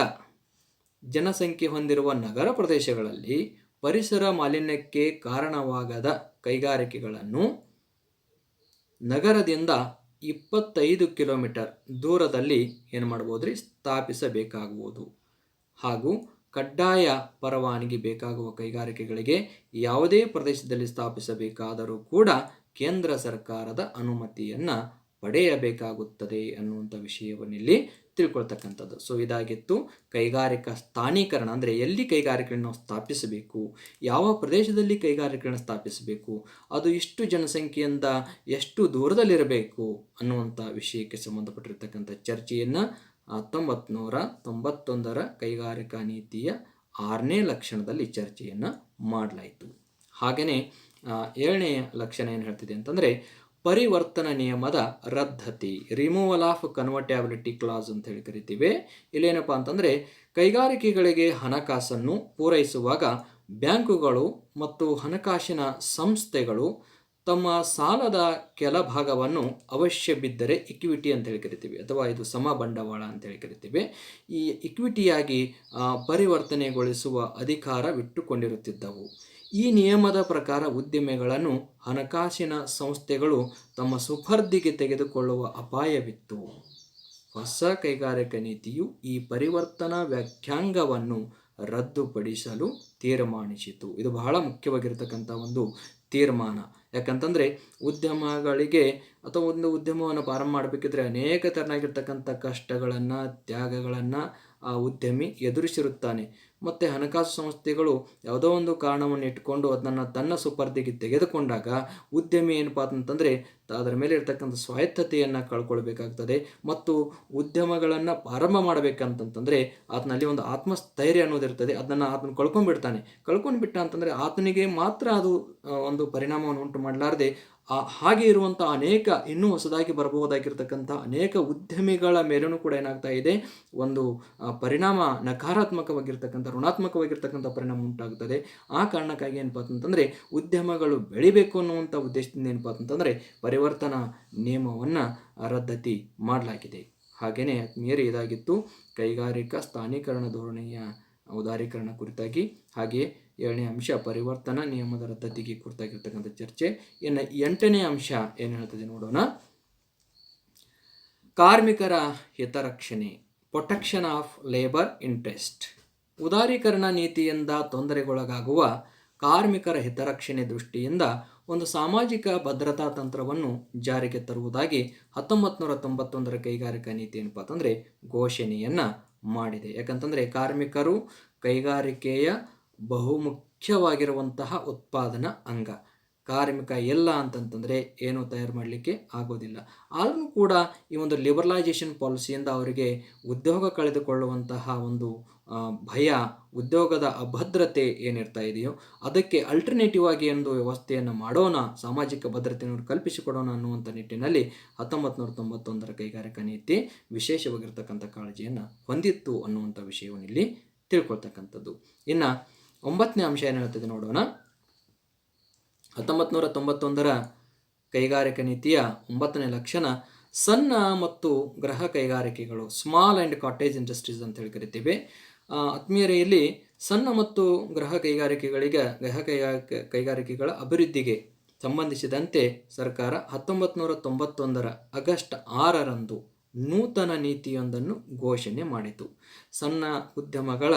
ಜನಸಂಖ್ಯೆ ಹೊಂದಿರುವ ನಗರ ಪ್ರದೇಶಗಳಲ್ಲಿ ಪರಿಸರ ಮಾಲಿನ್ಯಕ್ಕೆ ಕಾರಣವಾಗದ ಕೈಗಾರಿಕೆಗಳನ್ನು ನಗರದಿಂದ 25 ಕಿಲೋಮೀಟರ್ ದೂರದಲ್ಲಿ ಏನು ಮಾಡ್ಬೋದು ರೀ, ಸ್ಥಾಪಿಸಬೇಕಾಗುವುದು. ಹಾಗೂ ಕಡ್ಡಾಯ ಪರವಾನಗಿ ಬೇಕಾಗುವ ಕೈಗಾರಿಕೆಗಳಿಗೆ ಯಾವುದೇ ಪ್ರದೇಶದಲ್ಲಿ ಸ್ಥಾಪಿಸಬೇಕಾದರೂ ಕೂಡ ಕೇಂದ್ರ ಸರ್ಕಾರದ ಅನುಮತಿಯನ್ನು ಪಡೆಯಬೇಕಾಗುತ್ತದೆ ಅನ್ನುವಂಥ ವಿಷಯವನ್ನಿಲ್ಲಿ ತಿಳ್ಕೊಳ್ತಕ್ಕಂಥದ್ದು. ಸೊ ಇದಾಗಿತ್ತು ಕೈಗಾರಿಕಾ ಸ್ಥಾನೀಕರಣ, ಅಂದರೆ ಎಲ್ಲಿ ಕೈಗಾರಿಕೆಗಳನ್ನು ಸ್ಥಾಪಿಸಬೇಕು, ಯಾವ ಪ್ರದೇಶದಲ್ಲಿ ಕೈಗಾರಿಕೆಗಳನ್ನು ಸ್ಥಾಪಿಸಬೇಕು, ಅದು ಎಷ್ಟು ಜನಸಂಖ್ಯೆಯಿಂದ ಎಷ್ಟು ದೂರದಲ್ಲಿರಬೇಕು ಅನ್ನುವಂಥ ವಿಷಯಕ್ಕೆ ಸಂಬಂಧಪಟ್ಟಿರ್ತಕ್ಕಂಥ ಚರ್ಚೆಯನ್ನು 1991ರ ಕೈಗಾರಿಕಾ ನೀತಿಯ 6ನೇ ಲಕ್ಷಣದಲ್ಲಿ ಚರ್ಚೆಯನ್ನು ಮಾಡಲಾಯಿತು. ಹಾಗೆಯೇ 7ನೇ ಲಕ್ಷಣ ಏನು ಹೇಳ್ತಿದೆ ಅಂತಂದರೆ ಪರಿವರ್ತನಾ ನಿಯಮದ ರದ್ದತಿ, ರಿಮೂವಲ್ ಆಫ್ ಕನ್ವರ್ಟಬಿಲಿಟಿ ಕ್ಲಾಸ್ ಅಂತ ಹೇಳಿ ಕರಿತೀವಿ. ಇಲ್ಲೇನಪ್ಪ ಅಂತಂದರೆ ಕೈಗಾರಿಕೆಗಳಿಗೆ ಹಣಕಾಸನ್ನು ಪೂರೈಸುವಾಗ ಬ್ಯಾಂಕುಗಳು ಮತ್ತು ಹಣಕಾಸಿನ ಸಂಸ್ಥೆಗಳು ತಮ್ಮ ಸಾಲದ ಕೆಲ ಭಾಗವನ್ನು ಅವಶ್ಯ ಬಿದ್ದರೆ ಇಕ್ವಿಟಿ ಅಂತ ಹೇಳಿ ಕರಿತೀವಿ, ಅಥವಾ ಇದು ಸಮ ಬಂಡವಾಳ ಅಂತ ಹೇಳಿ ಕರಿತೀವಿ, ಈ ಇಕ್ವಿಟಿಯಾಗಿ ಪರಿವರ್ತನೆಗೊಳಿಸುವ ಅಧಿಕಾರವಿಟ್ಟುಕೊಂಡಿರುತ್ತಿದ್ದವು. ಈ ನಿಯಮದ ಪ್ರಕಾರ ಉದ್ಯಮಿಗಳನ್ನು ಹಣಕಾಸಿನ ಸಂಸ್ಥೆಗಳು ತಮ್ಮ ಸುಪರ್ದಿಗೆ ತೆಗೆದುಕೊಳ್ಳುವ ಅಪಾಯವಿತ್ತು. ಹೊಸ ಕೈಗಾರಿಕಾ ನೀತಿಯು ಈ ಪರಿವರ್ತನಾ ವ್ಯಾಖ್ಯಾಂಗವನ್ನು ರದ್ದುಪಡಿಸಲು ತೀರ್ಮಾನಿಸಿತು. ಇದು ಬಹಳ ಮುಖ್ಯವಾಗಿರ್ತಕ್ಕಂಥ ಒಂದು ತೀರ್ಮಾನ. ಯಾಕಂತಂದರೆ ಉದ್ಯಮಗಳಿಗೆ ಅಥವಾ ಒಂದು ಉದ್ಯಮವನ್ನು ಪ್ರಾರಂಭ ಮಾಡಬೇಕಿದ್ರೆ ಅನೇಕ ತೆರನಾಗಿರ್ತಕ್ಕಂಥ ಕಷ್ಟಗಳನ್ನು, ತ್ಯಾಗಗಳನ್ನು ಆ ಉದ್ಯಮಿ ಎದುರಿಸಿರುತ್ತಾನೆ. ಮತ್ತು ಹಣಕಾಸು ಸಂಸ್ಥೆಗಳು ಯಾವುದೋ ಒಂದು ಕಾರಣವನ್ನು ಇಟ್ಕೊಂಡು ಅದನ್ನು ತನ್ನ ಸುಪರ್ದಿಗೆ ತೆಗೆದುಕೊಂಡಾಗ ಉದ್ಯಮಿ ಏನಪ್ಪ ಅಂತಂದರೆ ಅದರ ಮೇಲೆ ಇರ್ತಕ್ಕಂಥ ಸ್ವಾಯತ್ತತೆಯನ್ನು ಕಳ್ಕೊಳ್ಬೇಕಾಗ್ತದೆ. ಮತ್ತು ಉದ್ಯಮಗಳನ್ನು ಪ್ರಾರಂಭ ಮಾಡಬೇಕಂತಂತಂದರೆ ಆತನಲ್ಲಿ ಒಂದು ಆತ್ಮಸ್ಥೈರ್ಯ ಅನ್ನೋದಿರ್ತದೆ, ಅದನ್ನು ಆತನ ಕಳ್ಕೊಂಡ್ಬಿಟ್ಟ ಅಂತಂದರೆ ಆತನಿಗೆ ಮಾತ್ರ ಅದು ಒಂದು ಪರಿಣಾಮವನ್ನು ಉಂಟು ಮಾಡಲಾರದೆ ಹಾಗೆ ಇರುವಂಥ ಅನೇಕ ಇನ್ನೂ ಹೊಸದಾಗಿ ಬರಬಹುದಾಗಿರ್ತಕ್ಕಂಥ ಅನೇಕ ಉದ್ಯಮಿಗಳ ಮೇಲೂ ಕೂಡ ಏನಾಗ್ತಾ ಇದೆ, ಒಂದು ಪರಿಣಾಮ ನಕಾರಾತ್ಮಕವಾಗಿರ್ತಕ್ಕಂಥ ಋಣಾತ್ಮಕವಾಗಿರ್ತಕ್ಕಂಥ ಪರಿಣಾಮ ಉಂಟಾಗುತ್ತದೆ. ಆ ಕಾರಣಕ್ಕಾಗಿ ಏನಪ್ಪ ಅಂತಂದರೆ ಉದ್ಯಮಗಳು ಬೆಳಿಬೇಕು ಅನ್ನುವಂಥ ಉದ್ದೇಶದಿಂದ ಏನಪ್ಪ ಅಂತಂದರೆ ಪರಿವರ್ತನಾ ನಿಯಮವನ್ನು ರದ್ದತಿ ಮಾಡಲಾಗಿದೆ. ಹಾಗೆಯೇ ಆತ್ಮೀಯರೇ, ಇದಾಗಿತ್ತು ಕೈಗಾರಿಕಾ ಸ್ಥಾನೀಕರಣ ಧೋರಣೆಯ ಉದಾರೀಕರಣ ಕುರಿತಾಗಿ. ಹಾಗೆಯೇ 7ನೇ ಅಂಶ ಪರಿವರ್ತನಾ ನಿಯಮದ ರದ್ದತಿಗೆ ಕುರಿತಾಗಿರ್ತಕ್ಕಂಥ ಚರ್ಚೆ. ಇನ್ನು 8ನೇ ಅಂಶ ಏನು ಹೇಳ್ತದೆ ನೋಡೋಣ. ಕಾರ್ಮಿಕರ ಹಿತರಕ್ಷಣೆ, ಪ್ರೊಟೆಕ್ಷನ್ ಆಫ್ ಲೇಬರ್ ಇಂಟ್ರೆಸ್ಟ್. ಉದಾರೀಕರಣ ನೀತಿಯಿಂದ ತೊಂದರೆಗೊಳಗಾಗುವ ಕಾರ್ಮಿಕರ ಹಿತರಕ್ಷಣೆ ದೃಷ್ಟಿಯಿಂದ ಒಂದು ಸಾಮಾಜಿಕ ಭದ್ರತಾ ತಂತ್ರವನ್ನು ಜಾರಿಗೆ ತರುವುದಾಗಿ 1991ರ ಕೈಗಾರಿಕಾ ನೀತಿ ಏನಪ್ಪ ಅಂತಂದರೆ ಘೋಷಣೆಯನ್ನು ಮಾಡಿದೆ. ಯಾಕಂತಂದರೆ ಕಾರ್ಮಿಕರು ಕೈಗಾರಿಕೆಯ ಬಹುಮುಖ್ಯವಾಗಿರುವಂತಹ ಉತ್ಪಾದನಾ ಅಂಗ. ಕಾರ್ಮಿಕ ಇಲ್ಲ ಅಂತಂತಂದರೆ ಏನು ತಯಾರು ಮಾಡಲಿಕ್ಕೆ ಆಗೋದಿಲ್ಲ. ಆದರೂ ಕೂಡ ಈ ಒಂದು ಲಿಬರಲೈಜೇಷನ್ ಪಾಲಿಸಿಯಿಂದ ಅವರಿಗೆ ಉದ್ಯೋಗ ಕಳೆದುಕೊಳ್ಳುವಂತಹ ಒಂದು ಭಯ, ಉದ್ಯೋಗದ ಅಭದ್ರತೆ ಏನಿರ್ತಾ ಇದೆಯೋ ಅದಕ್ಕೆ ಅಲ್ಟರ್ನೇಟಿವ್ ಆಗಿ ಒಂದು ವ್ಯವಸ್ಥೆಯನ್ನು ಮಾಡೋಣ, ಸಾಮಾಜಿಕ ಭದ್ರತೆಯನ್ನು ಕಲ್ಪಿಸಿಕೊಡೋಣ ಅನ್ನುವಂಥ ನಿಟ್ಟಿನಲ್ಲಿ 1991ರ ಕೈಗಾರಿಕಾ ನೀತಿ ವಿಶೇಷವಾಗಿರ್ತಕ್ಕಂಥ ಕಾಳಜಿಯನ್ನು ಹೊಂದಿತ್ತು ಅನ್ನುವಂಥ ವಿಷಯವನ್ನು ಇಲ್ಲಿ ತಿಳ್ಕೊಳ್ತಕ್ಕಂಥದ್ದು. ಇನ್ನು 9ನೇ ಅಂಶ ಏನು ಹೇಳ್ತದೆ ನೋಡೋಣ. 1991ರ ಕೈಗಾರಿಕಾ ನೀತಿಯ 9ನೇ ಲಕ್ಷಣ ಸಣ್ಣ ಮತ್ತು ಗೃಹ ಕೈಗಾರಿಕೆಗಳು, ಸ್ಮಾಲ್ ಆ್ಯಂಡ್ ಕಾಟೇಜ್ ಇಂಡಸ್ಟ್ರೀಸ್ ಅಂತ ಹೇಳಿ ಕರಿತೀವಿ. ಆತ್ಮೀಯರೆಯಲ್ಲಿ ಸಣ್ಣ ಮತ್ತು ಗೃಹ ಕೈಗಾರಿಕೆಗಳ ಅಭಿವೃದ್ಧಿಗೆ ಸಂಬಂಧಿಸಿದಂತೆ ಸರ್ಕಾರ 1991ರ ಆಗಸ್ಟ್ 6ರಂದು ನೂತನ ನೀತಿಯೊಂದನ್ನು ಘೋಷಣೆ ಮಾಡಿತು. ಸಣ್ಣ ಉದ್ಯಮಗಳ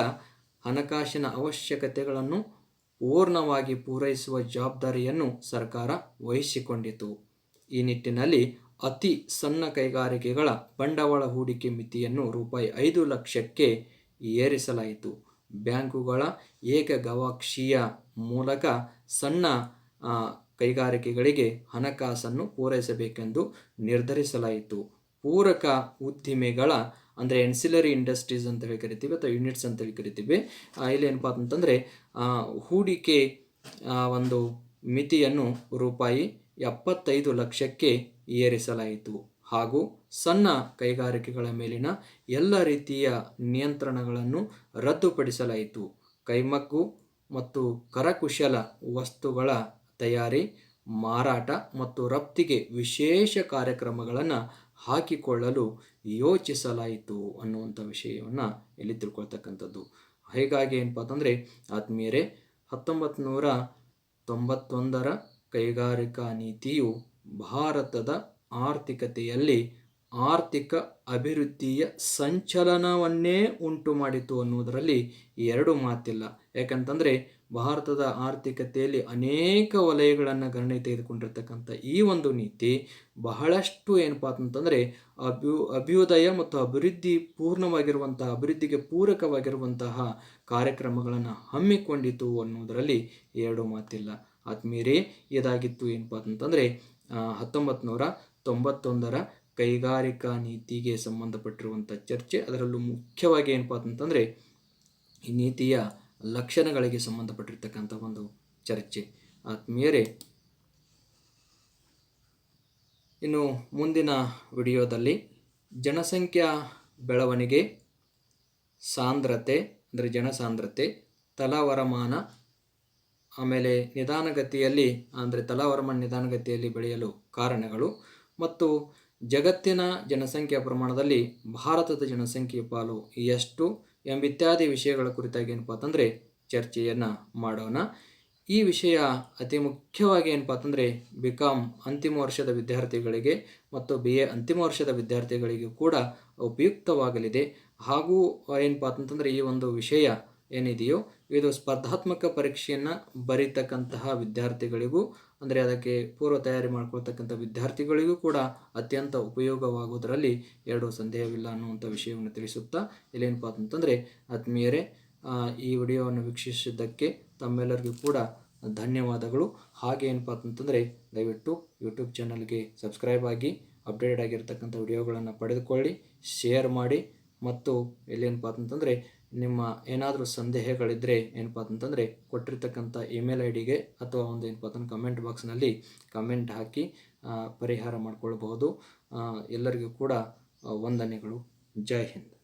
ಹಣಕಾಸಿನ ಅವಶ್ಯಕತೆಗಳನ್ನು ಪೂರ್ಣವಾಗಿ ಪೂರೈಸುವ ಜವಾಬ್ದಾರಿಯನ್ನು ಸರ್ಕಾರ ವಹಿಸಿಕೊಂಡಿತು. ಈ ನಿಟ್ಟಿನಲ್ಲಿ ಅತಿ ಸಣ್ಣ ಕೈಗಾರಿಕೆಗಳ ಬಂಡವಾಳ ಹೂಡಿಕೆ ಮಿತಿಯನ್ನು ₹5 ಲಕ್ಷಕ್ಕೆ ಏರಿಸಲಾಯಿತು. ಬ್ಯಾಂಕುಗಳ ಏಕಗವಾಕ್ಷಿಯ ಮೂಲಕ ಸಣ್ಣ ಕೈಗಾರಿಕೆಗಳಿಗೆ ಹಣಕಾಸನ್ನು ಪೂರೈಸಬೇಕೆಂದು ನಿರ್ಧರಿಸಲಾಯಿತು. ಪೂರಕ ಉದ್ದಿಮೆಗಳ ಅಂದರೆ ಎನ್ಸಿಲರಿ ಇಂಡಸ್ಟ್ರೀಸ್ ಅಂತ ಹೇಳಿ ಕರಿತೀವಿ ಅಥವಾ ಯೂನಿಟ್ಸ್ ಅಂತೇಳಿ ಕರಿತೀವಿ. ಇಲ್ಲಿ ಏನಪ್ಪ ಅಂತಂದರೆ ಹೂಡಿಕೆ ಒಂದು ಮಿತಿಯನ್ನು ರೂಪಾಯಿ 75 ಲಕ್ಷಕ್ಕೆ ಏರಿಸಲಾಯಿತು. ಹಾಗೂ ಸಣ್ಣ ಕೈಗಾರಿಕೆಗಳ ಮೇಲಿನ ಎಲ್ಲ ರೀತಿಯ ನಿಯಂತ್ರಣಗಳನ್ನು ರದ್ದುಪಡಿಸಲಾಯಿತು. ಕೈಮಗ್ಗು ಮತ್ತು ಕರಕುಶಲ ವಸ್ತುಗಳ ತಯಾರಿ, ಮಾರಾಟ ಮತ್ತು ರಫ್ತಿಗೆ ವಿಶೇಷ ಕಾರ್ಯಕ್ರಮಗಳನ್ನು ಹಾಕಿಕೊಳ್ಳಲು ಯೋಚಿಸಲಾಯಿತು ಅನ್ನುವಂಥ ವಿಷಯವನ್ನು ಇಲ್ಲಿ ತಿಳ್ಕೊಳ್ತಕ್ಕಂಥದ್ದು. ಹೀಗಾಗಿ ಏನಪ್ಪ ಅಂತಂದರೆ ಆತ್ಮೀಯರೇ, 1991 ಕೈಗಾರಿಕಾ ನೀತಿಯು ಭಾರತದ ಆರ್ಥಿಕತೆಯಲ್ಲಿ ಆರ್ಥಿಕ ಅಭಿವೃದ್ಧಿಯ ಸಂಚಲನವನ್ನೇ ಉಂಟು ಮಾಡಿತು ಅನ್ನುವುದರಲ್ಲಿ ಎರಡು ಮಾತಿಲ್ಲ. ಯಾಕಂತಂದರೆ ಭಾರತದ ಆರ್ಥಿಕತೆಯಲ್ಲಿ ಅನೇಕ ವಲಯಗಳನ್ನು ಗಣನೆ ತೆಗೆದುಕೊಂಡಿರ್ತಕ್ಕಂಥ ಈ ಒಂದು ನೀತಿ ಬಹಳಷ್ಟು ಏನಪ್ಪ ಅಂತಂದರೆ ಅಭ್ಯುದಯ ಮತ್ತು ಅಭಿವೃದ್ಧಿಗೆ ಪೂರಕವಾಗಿರುವಂತಹ ಕಾರ್ಯಕ್ರಮಗಳನ್ನು ಹಮ್ಮಿಕೊಂಡಿತು ಅನ್ನುವುದರಲ್ಲಿ ಎರಡು ಮಾತಿಲ್ಲ. ಆತ್ಮೀಯರೇ, ಇದಾಗಿತ್ತು ಏನಪ್ಪ ಅಂತಂದರೆ 1991 ಕೈಗಾರಿಕಾ ನೀತಿಗೆ ಸಂಬಂಧಪಟ್ಟಿರುವಂಥ ಚರ್ಚೆ. ಅದರಲ್ಲೂ ಮುಖ್ಯವಾಗಿ ಏನಪ್ಪ ಅಂತಂದರೆ ಈ ನೀತಿಯ ಲಕ್ಷಣಗಳಿಗೆ ಸಂಬಂಧಪಟ್ಟಿರ್ತಕ್ಕಂಥ ಒಂದು ಚರ್ಚೆ. ಆತ್ಮೀಯರೇ, ಇನ್ನು ಮುಂದಿನ ವಿಡಿಯೋದಲ್ಲಿ ಜನಸಂಖ್ಯಾ ಬೆಳವಣಿಗೆ, ಸಾಂದ್ರತೆ ಅಂದರೆ ಜನಸಾಂದ್ರತೆ, ತಲಾವರಮಾನ, ಆಮೇಲೆ ನಿಧಾನಗತಿಯಲ್ಲಿ ಅಂದರೆ ತಲಾವರಮಾನ ನಿಧಾನಗತಿಯಲ್ಲಿ ಬೆಳೆಯಲು ಕಾರಣಗಳು ಮತ್ತು ಜಗತ್ತಿನ ಜನಸಂಖ್ಯಾ ಪ್ರಮಾಣದಲ್ಲಿ ಭಾರತದ ಜನಸಂಖ್ಯೆಯ ಪಾಲು ಎಷ್ಟು ಎಂಬಿತ್ಯಾದಿ ವಿಷಯಗಳ ಕುರಿತಾಗಿ ಏನಪ್ಪ ಅಂತಂದರೆ ಚರ್ಚೆಯನ್ನು ಮಾಡೋಣ. ಈ ವಿಷಯ ಅತಿ ಮುಖ್ಯವಾಗಿ ಏನಪ್ಪ ಅಂತಂದರೆ BCom ಅಂತಿಮ ವರ್ಷದ ವಿದ್ಯಾರ್ಥಿಗಳಿಗೆ ಮತ್ತು BA ಅಂತಿಮ ವರ್ಷದ ವಿದ್ಯಾರ್ಥಿಗಳಿಗೂ ಕೂಡ ಉಪಯುಕ್ತವಾಗಲಿದೆ. ಹಾಗೂ ಏನಪ್ಪ ಅಂತಂದರೆ ಈ ಒಂದು ವಿಷಯ ಏನಿದೆಯೋ ಇದು ಸ್ಪರ್ಧಾತ್ಮಕ ಪರೀಕ್ಷೆಯನ್ನು ಬರೀತಕ್ಕಂತಹ ವಿದ್ಯಾರ್ಥಿಗಳಿಗೂ ಅಂದರೆ ಅದಕ್ಕೆ ಪೂರ್ವ ತಯಾರಿ ಮಾಡ್ಕೊಳ್ತಕ್ಕಂಥ ವಿದ್ಯಾರ್ಥಿಗಳಿಗೂ ಕೂಡ ಅತ್ಯಂತ ಉಪಯೋಗವಾಗುವುದರಲ್ಲಿ ಎರಡು ಸಂದೇಹವಿಲ್ಲ ಅನ್ನುವಂಥ ವಿಷಯವನ್ನು ತಿಳಿಸುತ್ತಾ ಇಲ್ಲೇನಪ್ಪ ಅಂತಂದರೆ ಆತ್ಮೀಯರೇ, ಈ ವಿಡಿಯೋವನ್ನು ವೀಕ್ಷಿಸಿದ್ದಕ್ಕೆ ತಮ್ಮೆಲ್ಲರಿಗೂ ಕೂಡ ಧನ್ಯವಾದಗಳು. ಹಾಗೆ ಏನಪ್ಪ ಅಂತಂದರೆ ದಯವಿಟ್ಟು ಯೂಟ್ಯೂಬ್ ಚಾನಲ್ಗೆ ಸಬ್ಸ್ಕ್ರೈಬ್ ಆಗಿ ಅಪ್ಡೇಟೆಡ್ ಆಗಿರ್ತಕ್ಕಂಥ ವಿಡಿಯೋಗಳನ್ನು ಪಡೆದುಕೊಳ್ಳಿ, ಶೇರ್ ಮಾಡಿ ಮತ್ತು ಇಲ್ಲೇನಪ್ಪ ಅಂತಂದರೆ ನಿಮ್ಮ ಏನಾದರೂ ಸಂದೇಹಗಳಿದ್ದರೆ ಏನಪ್ಪ ಅಂತಂದರೆ ಕೊಟ್ಟಿರ್ತಕ್ಕಂಥ ಇಮೇಲ್ ID ಗೆ ಅಥವಾ ಒಂದು ಏನಪ್ಪ ಅಂತಂದ್ರೆ ಕಮೆಂಟ್ ಬಾಕ್ಸ್ನಲ್ಲಿ ಕಮೆಂಟ್ ಹಾಕಿ ಪರಿಹಾರ ಮಾಡಿಕೊಳ್ಳಬಹುದು. ಎಲ್ಲರಿಗೂ ಕೂಡ ವಂದನೆಗಳು. ಜೈ ಹಿಂದ್.